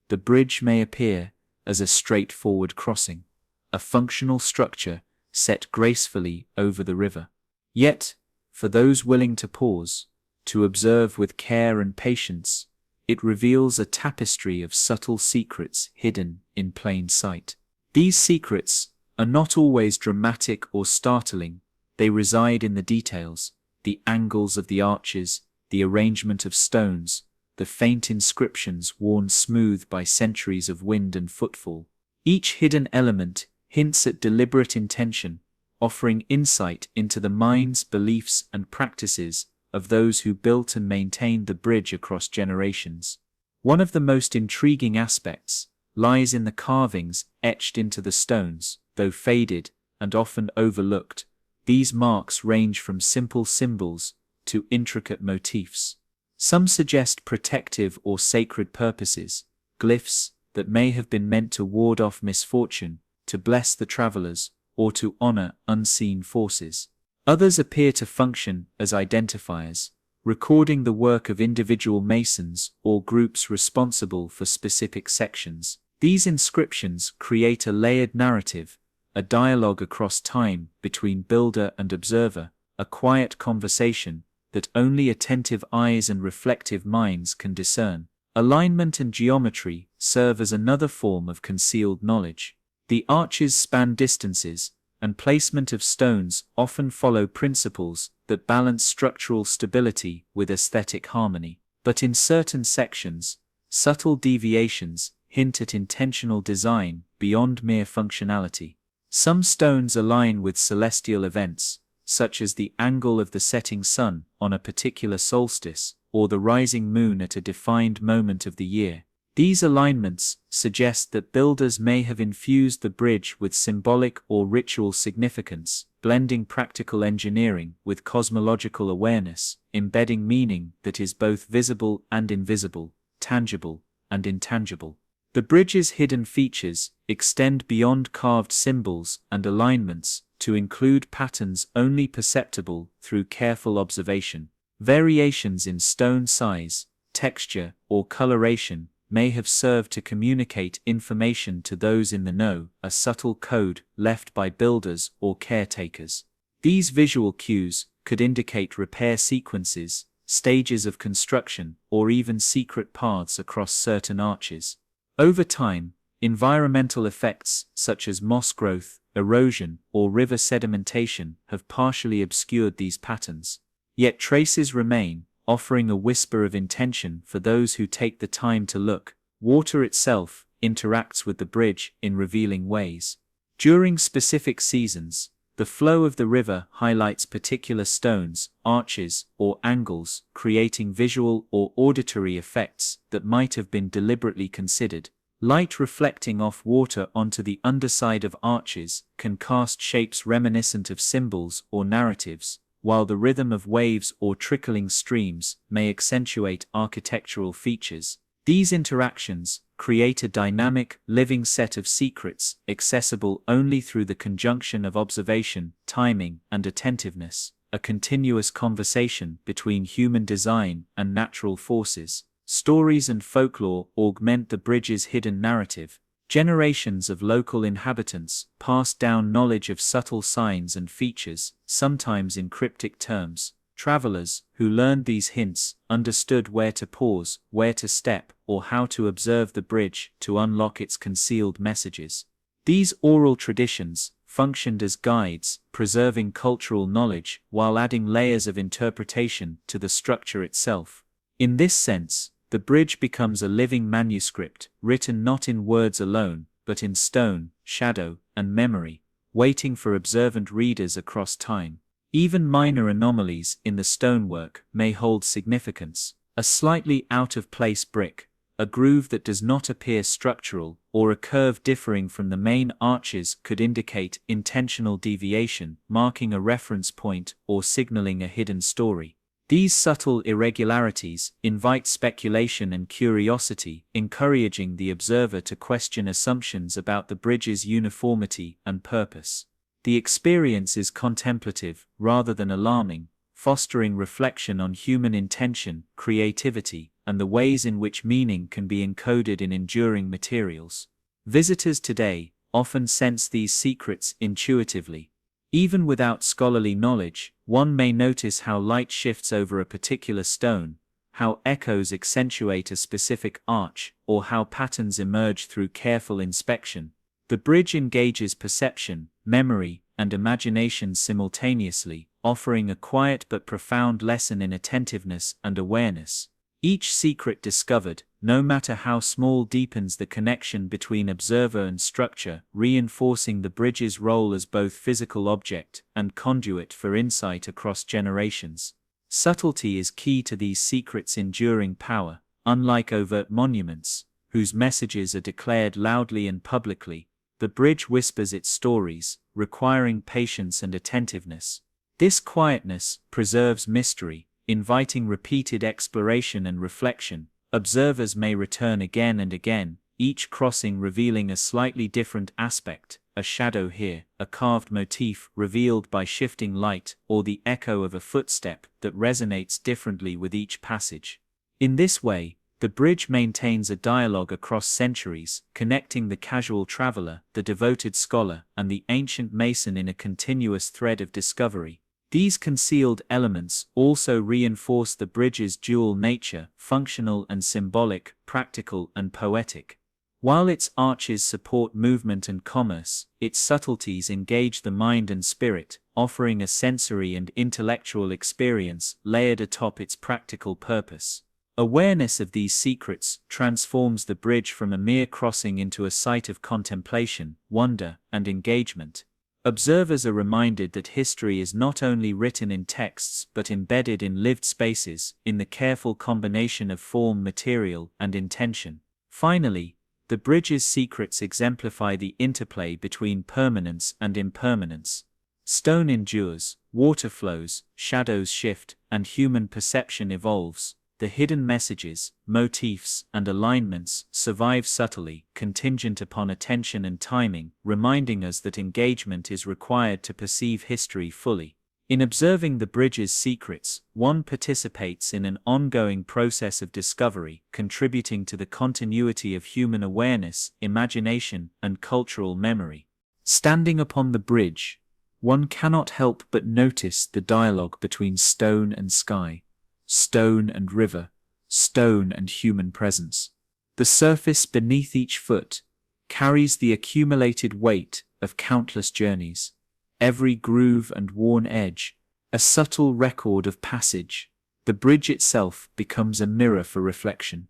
the bridge may appear as a straightforward crossing, a functional structure set gracefully over the river. Yet, for those willing to pause, to observe with care and patience, it reveals a tapestry of subtle secrets hidden in plain sight. These secrets are not always dramatic or startling. They reside in the details, the angles of the arches, the arrangement of stones, the faint inscriptions worn smooth by centuries of wind and footfall. Each hidden element hints at deliberate intention, offering insight into the minds, beliefs, and practices of those who built and maintained the bridge across generations. One of the most intriguing aspects lies in the carvings etched into the stones. Though faded and often overlooked, these marks range from simple symbols to intricate motifs. Some suggest protective or sacred purposes, glyphs that may have been meant to ward off misfortune, to bless the travelers, or to honor unseen forces. Others appear to function as identifiers, recording the work of individual masons or groups responsible for specific sections. These inscriptions create a layered narrative, a dialogue across time between builder and observer, a quiet conversation that only attentive eyes and reflective minds can discern. Alignment and geometry serve as another form of concealed knowledge. The arches span distances, and placement of stones often follow principles that balance structural stability with aesthetic harmony. But in certain sections, subtle deviations hint at intentional design beyond mere functionality. Some stones align with celestial events, such as the angle of the setting sun on a particular solstice, or the rising moon at a defined moment of the year. These alignments suggest that builders may have infused the bridge with symbolic or ritual significance, blending practical engineering with cosmological awareness, embedding meaning that is both visible and invisible, tangible and intangible. The bridge's hidden features extend beyond carved symbols and alignments to include patterns only perceptible through careful observation. Variations in stone size, texture, or coloration may have served to communicate information to those in the know, a subtle code left by builders or caretakers. These visual cues could indicate repair sequences, stages of construction, or even secret paths across certain arches. Over time, environmental effects such as moss growth, erosion, or river sedimentation have partially obscured these patterns. Yet traces remain, offering a whisper of intention for those who take the time to look. Water itself interacts with the bridge in revealing ways. During specific seasons, the flow of the river highlights particular stones, arches, or angles, creating visual or auditory effects that might have been deliberately considered. Light reflecting off water onto the underside of arches can cast shapes reminiscent of symbols or narratives, while the rhythm of waves or trickling streams may accentuate architectural features. These interactions create a dynamic, living set of secrets accessible only through the conjunction of observation, timing, and attentiveness. a continuous conversation between human design and natural forces. Stories and folklore augment the bridge's hidden narrative. Generations of local inhabitants pass down knowledge of subtle signs and features, sometimes in cryptic terms. Travelers who learned these hints understood where to pause, where to step, or how to observe the bridge to unlock its concealed messages. These oral traditions functioned as guides, preserving cultural knowledge while adding layers of interpretation to the structure itself. In this sense, the bridge becomes a living manuscript, written not in words alone, but in stone, shadow, and memory, waiting for observant readers across time. Even minor anomalies in the stonework may hold significance. A slightly out-of-place brick, a groove that does not appear structural, or a curve differing from the main arches could indicate intentional deviation, marking a reference point or signaling a hidden story. These subtle irregularities invite speculation and curiosity, encouraging the observer to question assumptions about the bridge's uniformity and purpose. The experience is contemplative rather than alarming, fostering reflection on human intention, creativity, and the ways in which meaning can be encoded in enduring materials. Visitors today often sense these secrets intuitively. Even without scholarly knowledge, one may notice how light shifts over a particular stone, how echoes accentuate a specific arch, or how patterns emerge through careful inspection. The bridge engages perception, memory, and imagination simultaneously, offering a quiet but profound lesson in attentiveness and awareness. Each secret discovered, no matter how small, deepens the connection between observer and structure, reinforcing the bridge's role as both physical object and conduit for insight across generations. Subtlety is key to these secrets' enduring power. Unlike overt monuments, whose messages are declared loudly and publicly, the bridge whispers its stories, requiring patience and attentiveness. This quietness preserves mystery, inviting repeated exploration and reflection. Observers may return again and again, each crossing revealing a slightly different aspect, a shadow here, a carved motif revealed by shifting light, or the echo of a footstep that resonates differently with each passage. In this way, the bridge maintains a dialogue across centuries, connecting the casual traveler, the devoted scholar, and the ancient mason in a continuous thread of discovery. These concealed elements also reinforce the bridge's dual nature, functional and symbolic, practical and poetic. While its arches support movement and commerce, its subtleties engage the mind and spirit, offering a sensory and intellectual experience layered atop its practical purpose. Awareness of these secrets transforms the bridge from a mere crossing into a site of contemplation, wonder, and engagement. Observers are reminded that history is not only written in texts but embedded in lived spaces, in the careful combination of form, material, and intention. Finally, the bridge's secrets exemplify the interplay between permanence and impermanence. Stone endures, water flows, shadows shift, and human perception evolves. The hidden messages, motifs, and alignments survive subtly, contingent upon attention and timing, reminding us that engagement is required to perceive history fully. In observing the bridge's secrets, one participates in an ongoing process of discovery, contributing to the continuity of human awareness, imagination, and cultural memory. Standing upon the bridge, one cannot help but notice the dialogue between stone and sky, stone and river, stone and human presence. The surface beneath each foot carries the accumulated weight of countless journeys, every groove and worn edge, a subtle record of passage. The bridge itself becomes a mirror for reflection,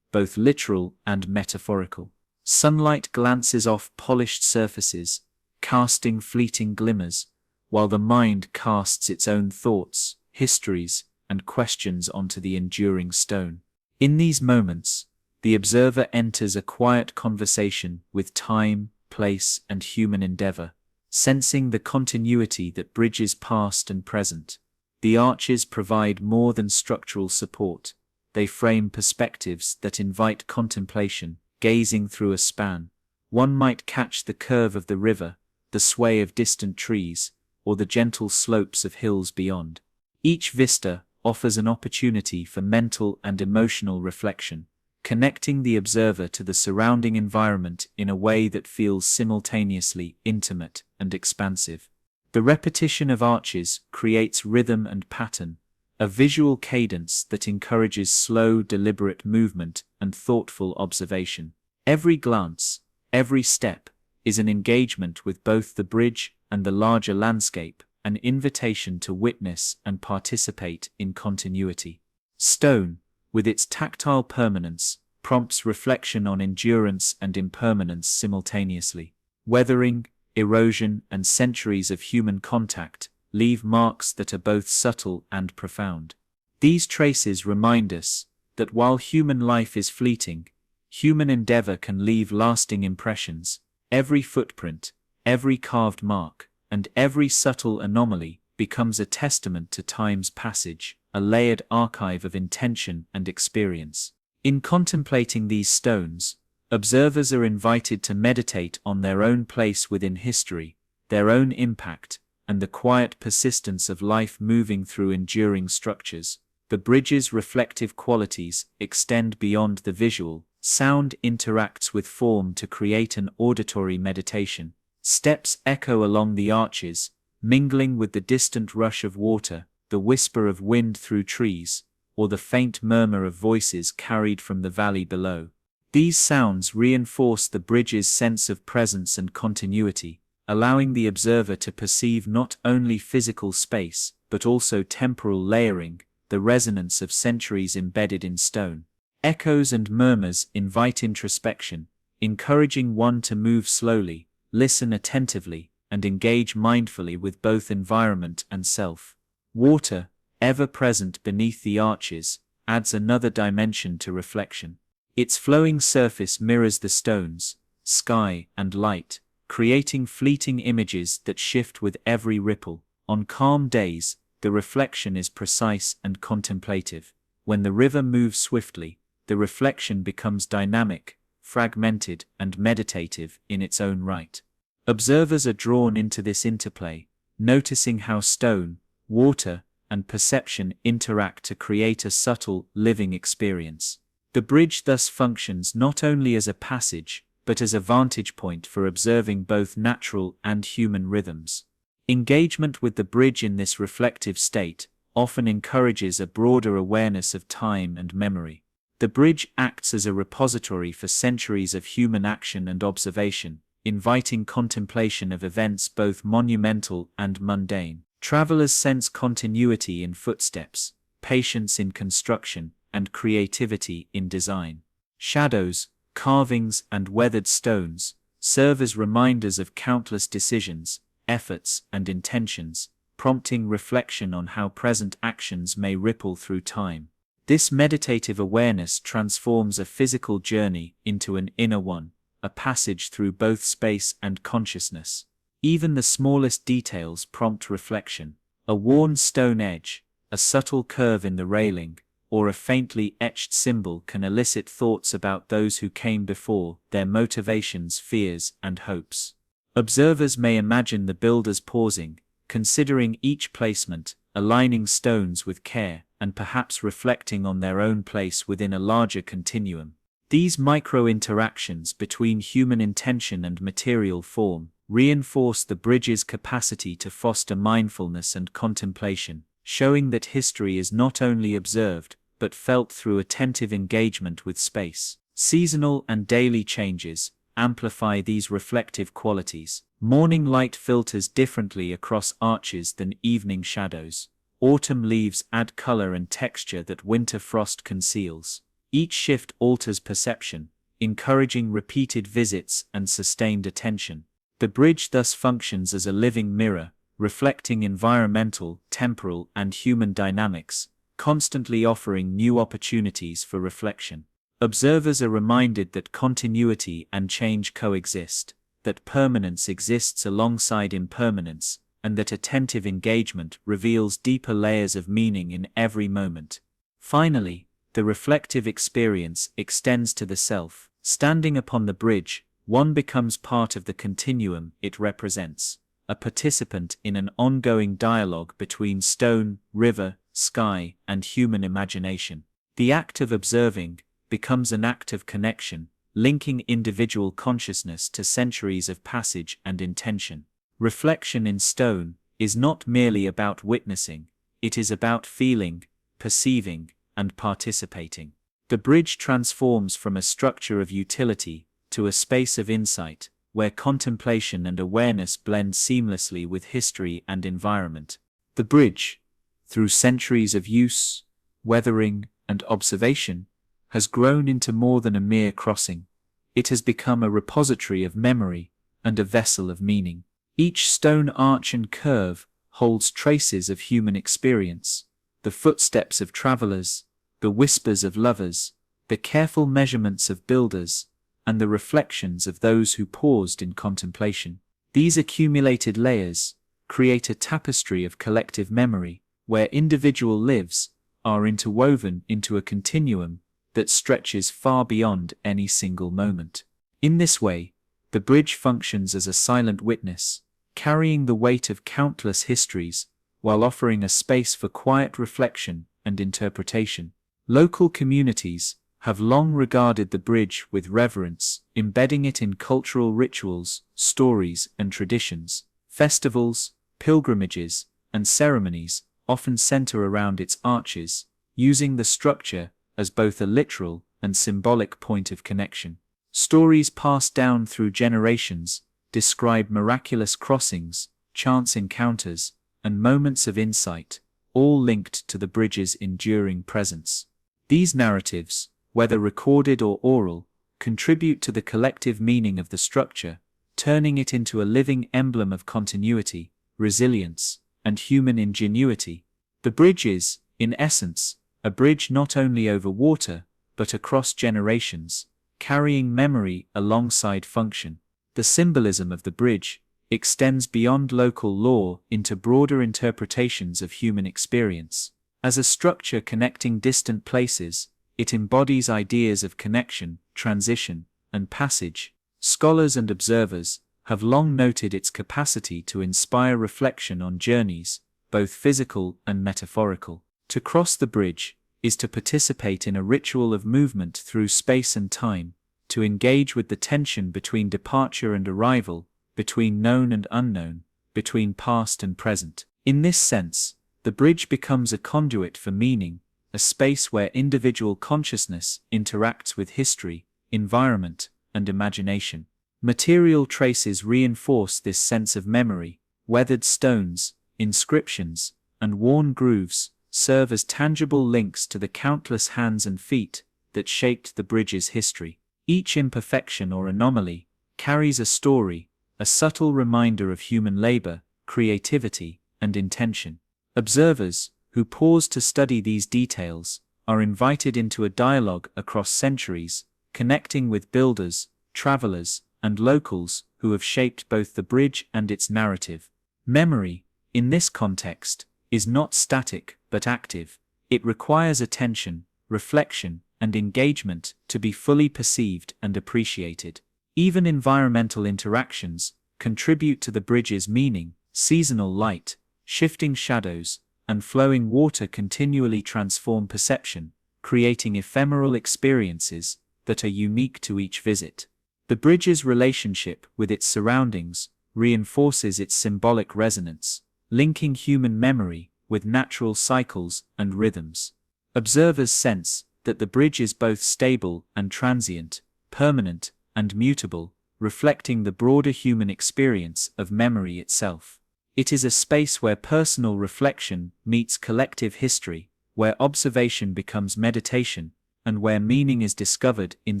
both literal and metaphorical. Sunlight glances off polished surfaces, casting fleeting glimmers, while the mind casts its own thoughts, histories, and questions onto the enduring stone. In these moments, the observer enters a quiet conversation with time, place, and human endeavor, sensing the continuity that bridges past and present. The arches provide more than structural support. They frame perspectives that invite contemplation. Gazing through a span, one might catch the curve of the river, the sway of distant trees, or the gentle slopes of hills beyond. Each vista offers an opportunity for mental and emotional reflection, connecting the observer to the surrounding environment in a way that feels simultaneously intimate and expansive. The repetition of arches creates rhythm and pattern, a visual cadence that encourages slow, deliberate movement and thoughtful observation. Every glance, every step, is an engagement with both the bridge and the larger landscape, an invitation to witness and participate in continuity. Stone, with its tactile permanence, prompts reflection on endurance and impermanence simultaneously. Weathering, erosion, and centuries of human contact leave marks that are both subtle and profound. These traces remind us that while human life is fleeting, human endeavor can leave lasting impressions. Every footprint, every carved mark, and every subtle anomaly becomes a testament to time's passage, a layered archive of intention and experience. In contemplating these stones, observers are invited to meditate on their own place within history, their own impact, and the quiet persistence of life moving through enduring structures. The bridge's reflective qualities extend beyond the visual. Sound interacts with form to create an auditory meditation. Steps echo along the arches, mingling with the distant rush of water, the whisper of wind through trees, or the faint murmur of voices carried from the valley below. These sounds reinforce the bridge's sense of presence and continuity, allowing the observer to perceive not only physical space, but also temporal layering, the resonance of centuries embedded in stone. Echoes and murmurs invite introspection, encouraging one to move slowly, listen attentively, and engage mindfully with both environment and self. Water, ever present beneath the arches, adds another dimension to reflection. Its flowing surface mirrors the stones, sky, and light, creating fleeting images that shift with every ripple. On calm days, the reflection is precise and contemplative. When the river moves swiftly, the reflection becomes dynamic, fragmented, and meditative in its own right. Observers are drawn into this interplay, noticing how stone, water, and perception interact to create a subtle, living experience. The bridge thus functions not only as a passage, but as a vantage point for observing both natural and human rhythms. Engagement with the bridge in this reflective state often encourages a broader awareness of time and memory. The bridge acts as a repository for centuries of human action and observation, inviting contemplation of events both monumental and mundane. Travelers sense continuity in footsteps, patience in construction, and creativity in design. Shadows, carvings, and weathered stones serve as reminders of countless decisions, efforts, and intentions, prompting reflection on how present actions may ripple through time. This meditative awareness transforms a physical journey into an inner one, a passage through both space and consciousness. Even the smallest details prompt reflection. A worn stone edge, a subtle curve in the railing, or a faintly etched symbol can elicit thoughts about those who came before, their motivations, fears, and hopes. Observers may imagine the builders pausing, considering each placement, aligning stones with care, and perhaps reflecting on their own place within a larger continuum. These micro-interactions between human intention and material form reinforce the bridge's capacity to foster mindfulness and contemplation, showing that history is not only observed, but felt through attentive engagement with space. Seasonal and daily changes amplify these reflective qualities. Morning light filters differently across arches than evening shadows. Autumn leaves add color and texture that winter frost conceals. Each shift alters perception, encouraging repeated visits and sustained attention. The bridge thus functions as a living mirror, reflecting environmental, temporal, and human dynamics, constantly offering new opportunities for reflection. Observers are reminded that continuity and change coexist, that permanence exists alongside impermanence, and that attentive engagement reveals deeper layers of meaning in every moment. Finally, the reflective experience extends to the self. Standing upon the bridge, one becomes part of the continuum it represents, a participant in an ongoing dialogue between stone, river, sky, and human imagination. The act of observing becomes an act of connection, linking individual consciousness to centuries of passage and intention. Reflection in stone is not merely about witnessing, it is about feeling, perceiving, and participating. The bridge transforms from a structure of utility to a space of insight, where contemplation and awareness blend seamlessly with history and environment. The bridge, through centuries of use, weathering, and observation, has grown into more than a mere crossing. It has become a repository of memory and a vessel of meaning. Each stone arch and curve holds traces of human experience, the footsteps of travelers, the whispers of lovers, the careful measurements of builders, and the reflections of those who paused in contemplation. These accumulated layers create a tapestry of collective memory, where individual lives are interwoven into a continuum that stretches far beyond any single moment. In this way, the bridge functions as a silent witness, carrying the weight of countless histories, while offering a space for quiet reflection and interpretation. Local communities have long regarded the bridge with reverence, embedding it in cultural rituals, stories, and traditions. Festivals, pilgrimages, and ceremonies often center around its arches, using the structure as both a literal and symbolic point of connection. Stories passed down through generations describe miraculous crossings, chance encounters, and moments of insight, all linked to the bridge's enduring presence. These narratives, whether recorded or oral, contribute to the collective meaning of the structure, turning it into a living emblem of continuity, resilience, and human ingenuity. The bridge is, in essence, a bridge not only over water, but across generations, carrying memory alongside function. The symbolism of the bridge extends beyond local lore into broader interpretations of human experience. As a structure connecting distant places, it embodies ideas of connection, transition, and passage. Scholars and observers have long noted its capacity to inspire reflection on journeys, both physical and metaphorical. To cross the bridge is to participate in a ritual of movement through space and time, to engage with the tension between departure and arrival, between known and unknown, between past and present. In this sense, the bridge becomes a conduit for meaning, a space where individual consciousness interacts with history, environment, and imagination. Material traces reinforce this sense of memory. Weathered stones, inscriptions, and worn grooves serve as tangible links to the countless hands and feet that shaped the bridge's history. Each imperfection or anomaly carries a story, a subtle reminder of human labor, creativity, and intention. Observers, who pause to study these details, are invited into a dialogue across centuries, connecting with builders, travelers, and locals who have shaped both the bridge and its narrative. Memory, in this context, is not static but active. It requires attention, reflection, and engagement to be fully perceived and appreciated. Even environmental interactions contribute to the bridge's meaning. Seasonal light, shifting shadows, and flowing water continually transform perception, creating ephemeral experiences that are unique to each visit. The bridge's relationship with its surroundings reinforces its symbolic resonance, linking human memory with natural cycles and rhythms. Observers sense that the bridge is both stable and transient, permanent and mutable, reflecting the broader human experience of memory itself. It is a space where personal reflection meets collective history, where observation becomes meditation, and where meaning is discovered in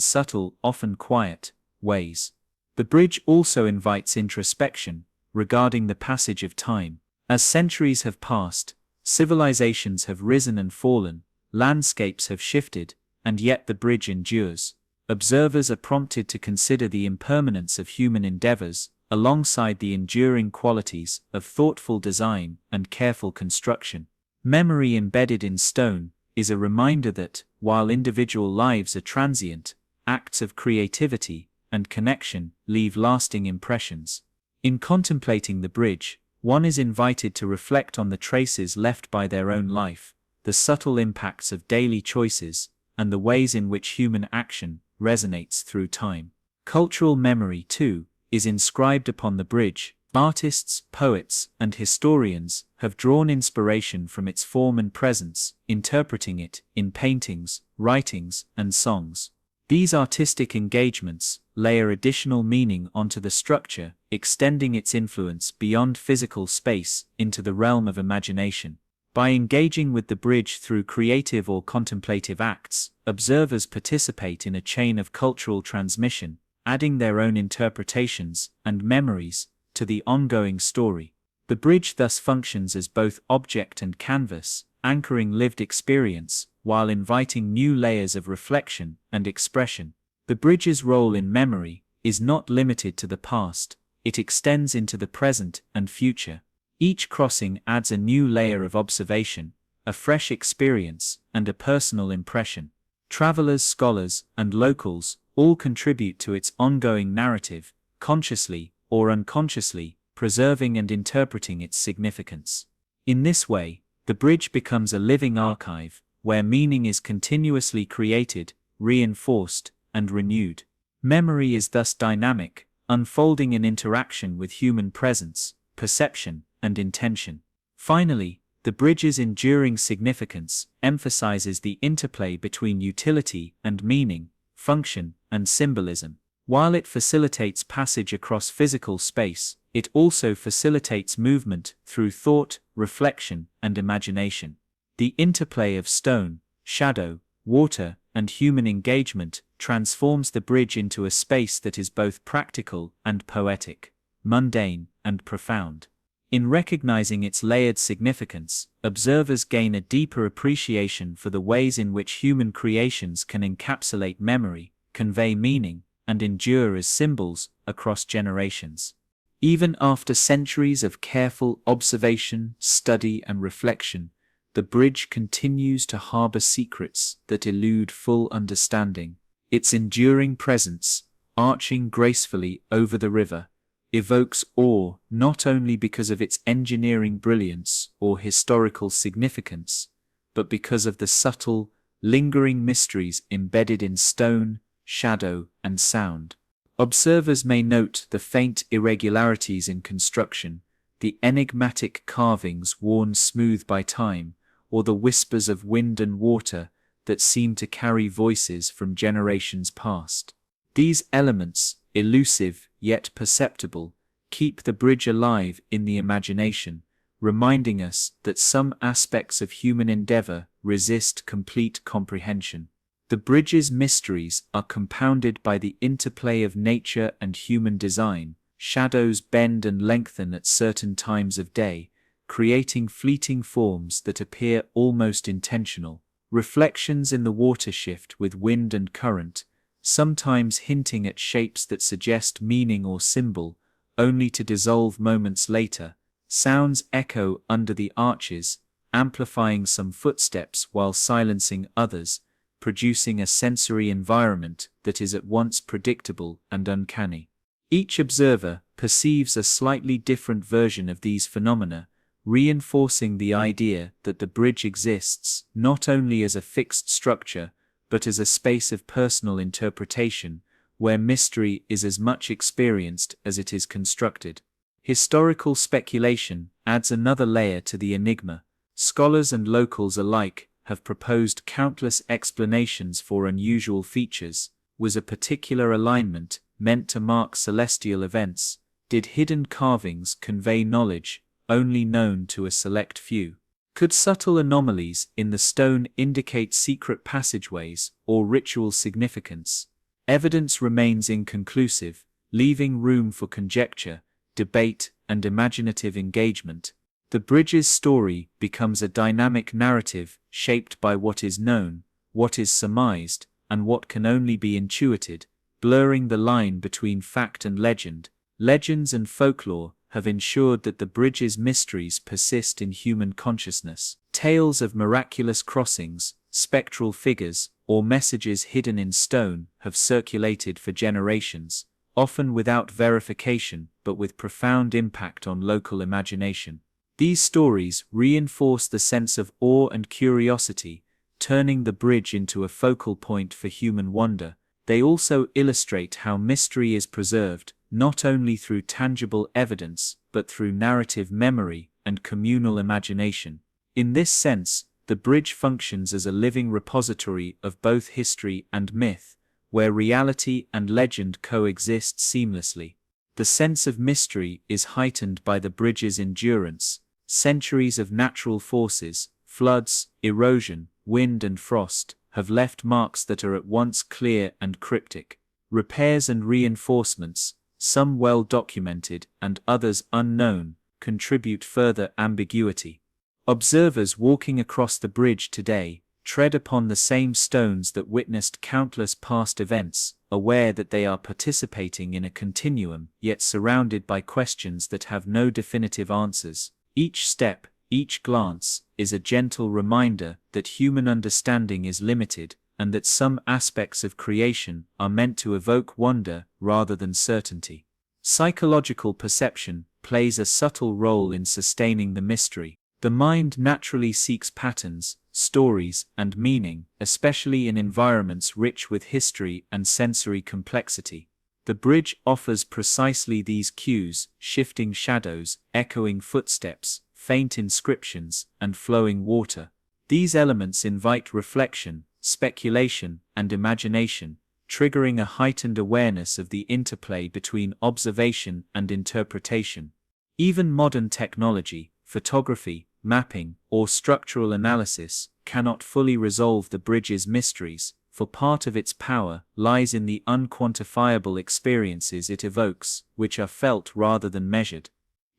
subtle, often quiet, ways. The bridge also invites introspection regarding the passage of time. As centuries have passed, civilizations have risen and fallen, landscapes have shifted, and yet the bridge endures. Observers are prompted to consider the impermanence of human endeavors, alongside the enduring qualities of thoughtful design and careful construction. Memory embedded in stone is a reminder that, while individual lives are transient, acts of creativity and connection leave lasting impressions. In contemplating the bridge, one is invited to reflect on the traces left by their own life, the subtle impacts of daily choices, and the ways in which human action resonates through time. Cultural memory, too, is inscribed upon the bridge. Artists, poets, and historians have drawn inspiration from its form and presence, interpreting it in paintings, writings, and songs. These artistic engagements layer additional meaning onto the structure, extending its influence beyond physical space into the realm of imagination. By engaging with the bridge through creative or contemplative acts, observers participate in a chain of cultural transmission, adding their own interpretations and memories to the ongoing story. The bridge thus functions as both object and canvas, anchoring lived experience while inviting new layers of reflection and expression. The bridge's role in memory is not limited to the past, it extends into the present and future. Each crossing adds a new layer of observation, a fresh experience, and a personal impression. Travelers, scholars, and locals all contribute to its ongoing narrative, consciously or unconsciously, preserving and interpreting its significance. In this way, the bridge becomes a living archive, where meaning is continuously created, reinforced, and renewed. Memory is thus dynamic, unfolding in interaction with human presence, perception, and intention. Finally, the bridge's enduring significance emphasizes the interplay between utility and meaning, function and symbolism. While it facilitates passage across physical space, it also facilitates movement through thought, reflection, and imagination. The interplay of stone, shadow, water, and human engagement transforms the bridge into a space that is both practical and poetic, mundane and profound. In recognizing its layered significance, observers gain a deeper appreciation for the ways in which human creations can encapsulate memory, convey meaning, and endure as symbols across generations. Even after centuries of careful observation, study, and reflection, the bridge continues to harbor secrets that elude full understanding. Its enduring presence, arching gracefully over the river, evokes awe not only because of its engineering brilliance or historical significance, but because of the subtle, lingering mysteries embedded in stone, shadow, and sound. Observers may note the faint irregularities in construction, the enigmatic carvings worn smooth by time, or the whispers of wind and water that seem to carry voices from generations past. These elements, elusive yet perceptible, keep the bridge alive in the imagination, reminding us that some aspects of human endeavor resist complete comprehension. The bridge's mysteries are compounded by the interplay of nature and human design. Shadows bend and lengthen at certain times of day, creating fleeting forms that appear almost intentional. Reflections in the water shift with wind and current, sometimes hinting at shapes that suggest meaning or symbol, only to dissolve moments later. Sounds echo under the arches, amplifying some footsteps while silencing others, producing a sensory environment that is at once predictable and uncanny. Each observer perceives a slightly different version of these phenomena, reinforcing the idea that the bridge exists not only as a fixed structure, but as a space of personal interpretation, where mystery is as much experienced as it is constructed. Historical speculation adds another layer to the enigma. Scholars and locals alike have proposed countless explanations for unusual features. Was a particular alignment meant to mark celestial events? Did hidden carvings convey knowledge only known to a select few? Could subtle anomalies in the stone indicate secret passageways or ritual significance? Evidence remains inconclusive, leaving room for conjecture, debate, and imaginative engagement. The bridge's story becomes a dynamic narrative shaped by what is known, what is surmised, and what can only be intuited, blurring the line between fact and legend. Legends and folklore have ensured that the bridge's mysteries persist in human consciousness. Tales of miraculous crossings, spectral figures, or messages hidden in stone have circulated for generations, often without verification but with profound impact on local imagination. These stories reinforce the sense of awe and curiosity, turning the bridge into a focal point for human wonder. They also illustrate how mystery is preserved, not only through tangible evidence, but through narrative memory and communal imagination. In this sense, the bridge functions as a living repository of both history and myth, where reality and legend coexist seamlessly. The sense of mystery is heightened by the bridge's endurance. Centuries of natural forces, floods, erosion, wind and frost, have left marks that are at once clear and cryptic. Repairs and reinforcements, some well documented and others unknown, contribute further ambiguity. Observers walking across the bridge today tread upon the same stones that witnessed countless past events, aware that they are participating in a continuum, yet surrounded by questions that have no definitive answers. Each step, each glance, is a gentle reminder that human understanding is limited, and that some aspects of creation are meant to evoke wonder rather than certainty. Psychological perception plays a subtle role in sustaining the mystery. The mind naturally seeks patterns, stories, and meaning, especially in environments rich with history and sensory complexity. The bridge offers precisely these cues: shifting shadows, echoing footsteps, faint inscriptions, and flowing water. These elements invite reflection, speculation, and imagination, triggering a heightened awareness of the interplay between observation and interpretation. Even modern technology, photography, mapping, or structural analysis cannot fully resolve the bridge's mysteries, for part of its power lies in the unquantifiable experiences it evokes, which are felt rather than measured.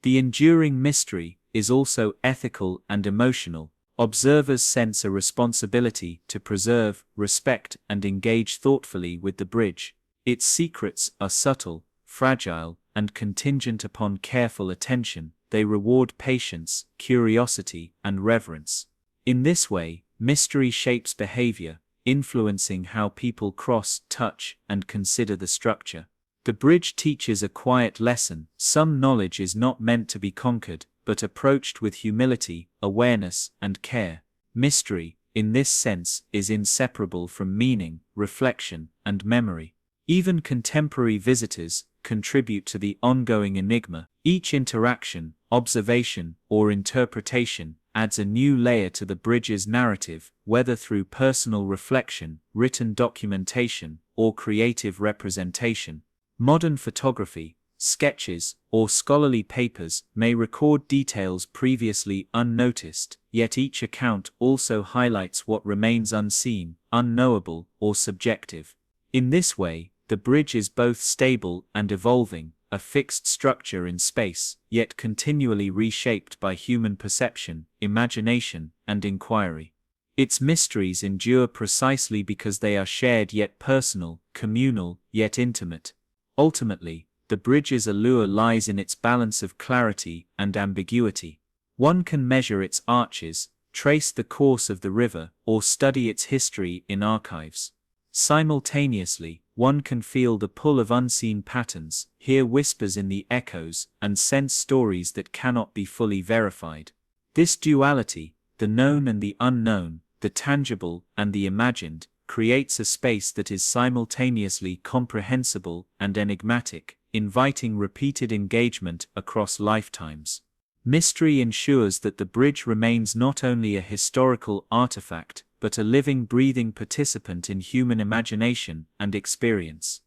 The enduring mystery is also ethical and emotional. Observers sense a responsibility to preserve, respect, and engage thoughtfully with the bridge. Its secrets are subtle, fragile, and contingent upon careful attention. They reward patience, curiosity, and reverence. In this way, mystery shapes behavior, influencing how people cross, touch, and consider the structure. The bridge teaches a quiet lesson: some knowledge is not meant to be conquered, but approached with humility, awareness, and care. Mystery, in this sense, is inseparable from meaning, reflection, and memory. Even contemporary visitors contribute to the ongoing enigma. Each interaction, observation, or interpretation adds a new layer to the bridge's narrative, whether through personal reflection, written documentation, or creative representation. Modern photography, sketches, or scholarly papers may record details previously unnoticed, yet each account also highlights what remains unseen, unknowable, or subjective. In this way, the bridge is both stable and evolving, a fixed structure in space, yet continually reshaped by human perception, imagination, and inquiry. Its mysteries endure precisely because they are shared yet personal, communal yet intimate. Ultimately, the bridge's allure lies in its balance of clarity and ambiguity. One can measure its arches, trace the course of the river, or study its history in archives. Simultaneously, one can feel the pull of unseen patterns, hear whispers in the echoes, and sense stories that cannot be fully verified. This duality, the known and the unknown, the tangible and the imagined, creates a space that is simultaneously comprehensible and enigmatic, inviting repeated engagement across lifetimes. Mystery ensures that the bridge remains not only a historical artifact, but a living, breathing participant in human imagination and experience.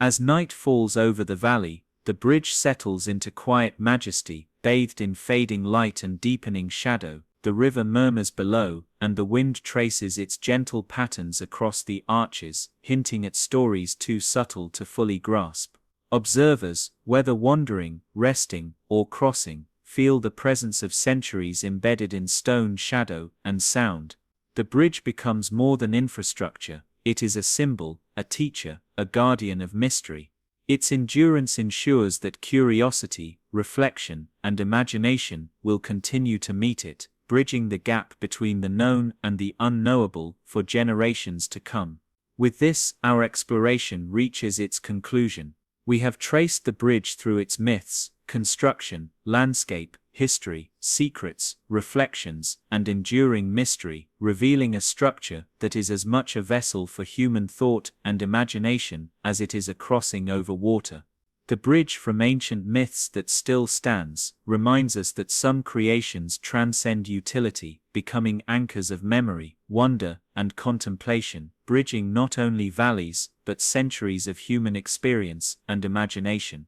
As night falls over the valley, the bridge settles into quiet majesty, bathed in fading light and deepening shadow. The river murmurs below, and the wind traces its gentle patterns across the arches, hinting at stories too subtle to fully grasp. Observers, whether wandering, resting, or crossing, feel the presence of centuries embedded in stone, shadow, and sound. The bridge becomes more than infrastructure. It is a symbol, a teacher, a guardian of mystery. Its endurance ensures that curiosity, reflection, and imagination will continue to meet it, bridging the gap between the known and the unknowable for generations to come. With this, our exploration reaches its conclusion. We have traced the bridge through its myths, construction, landscape, history, secrets, reflections, and enduring mystery, revealing a structure that is as much a vessel for human thought and imagination as it is a crossing over water. The bridge from ancient myths that still stands reminds us that some creations transcend utility, becoming anchors of memory, wonder, and contemplation, bridging not only valleys but centuries of human experience and imagination.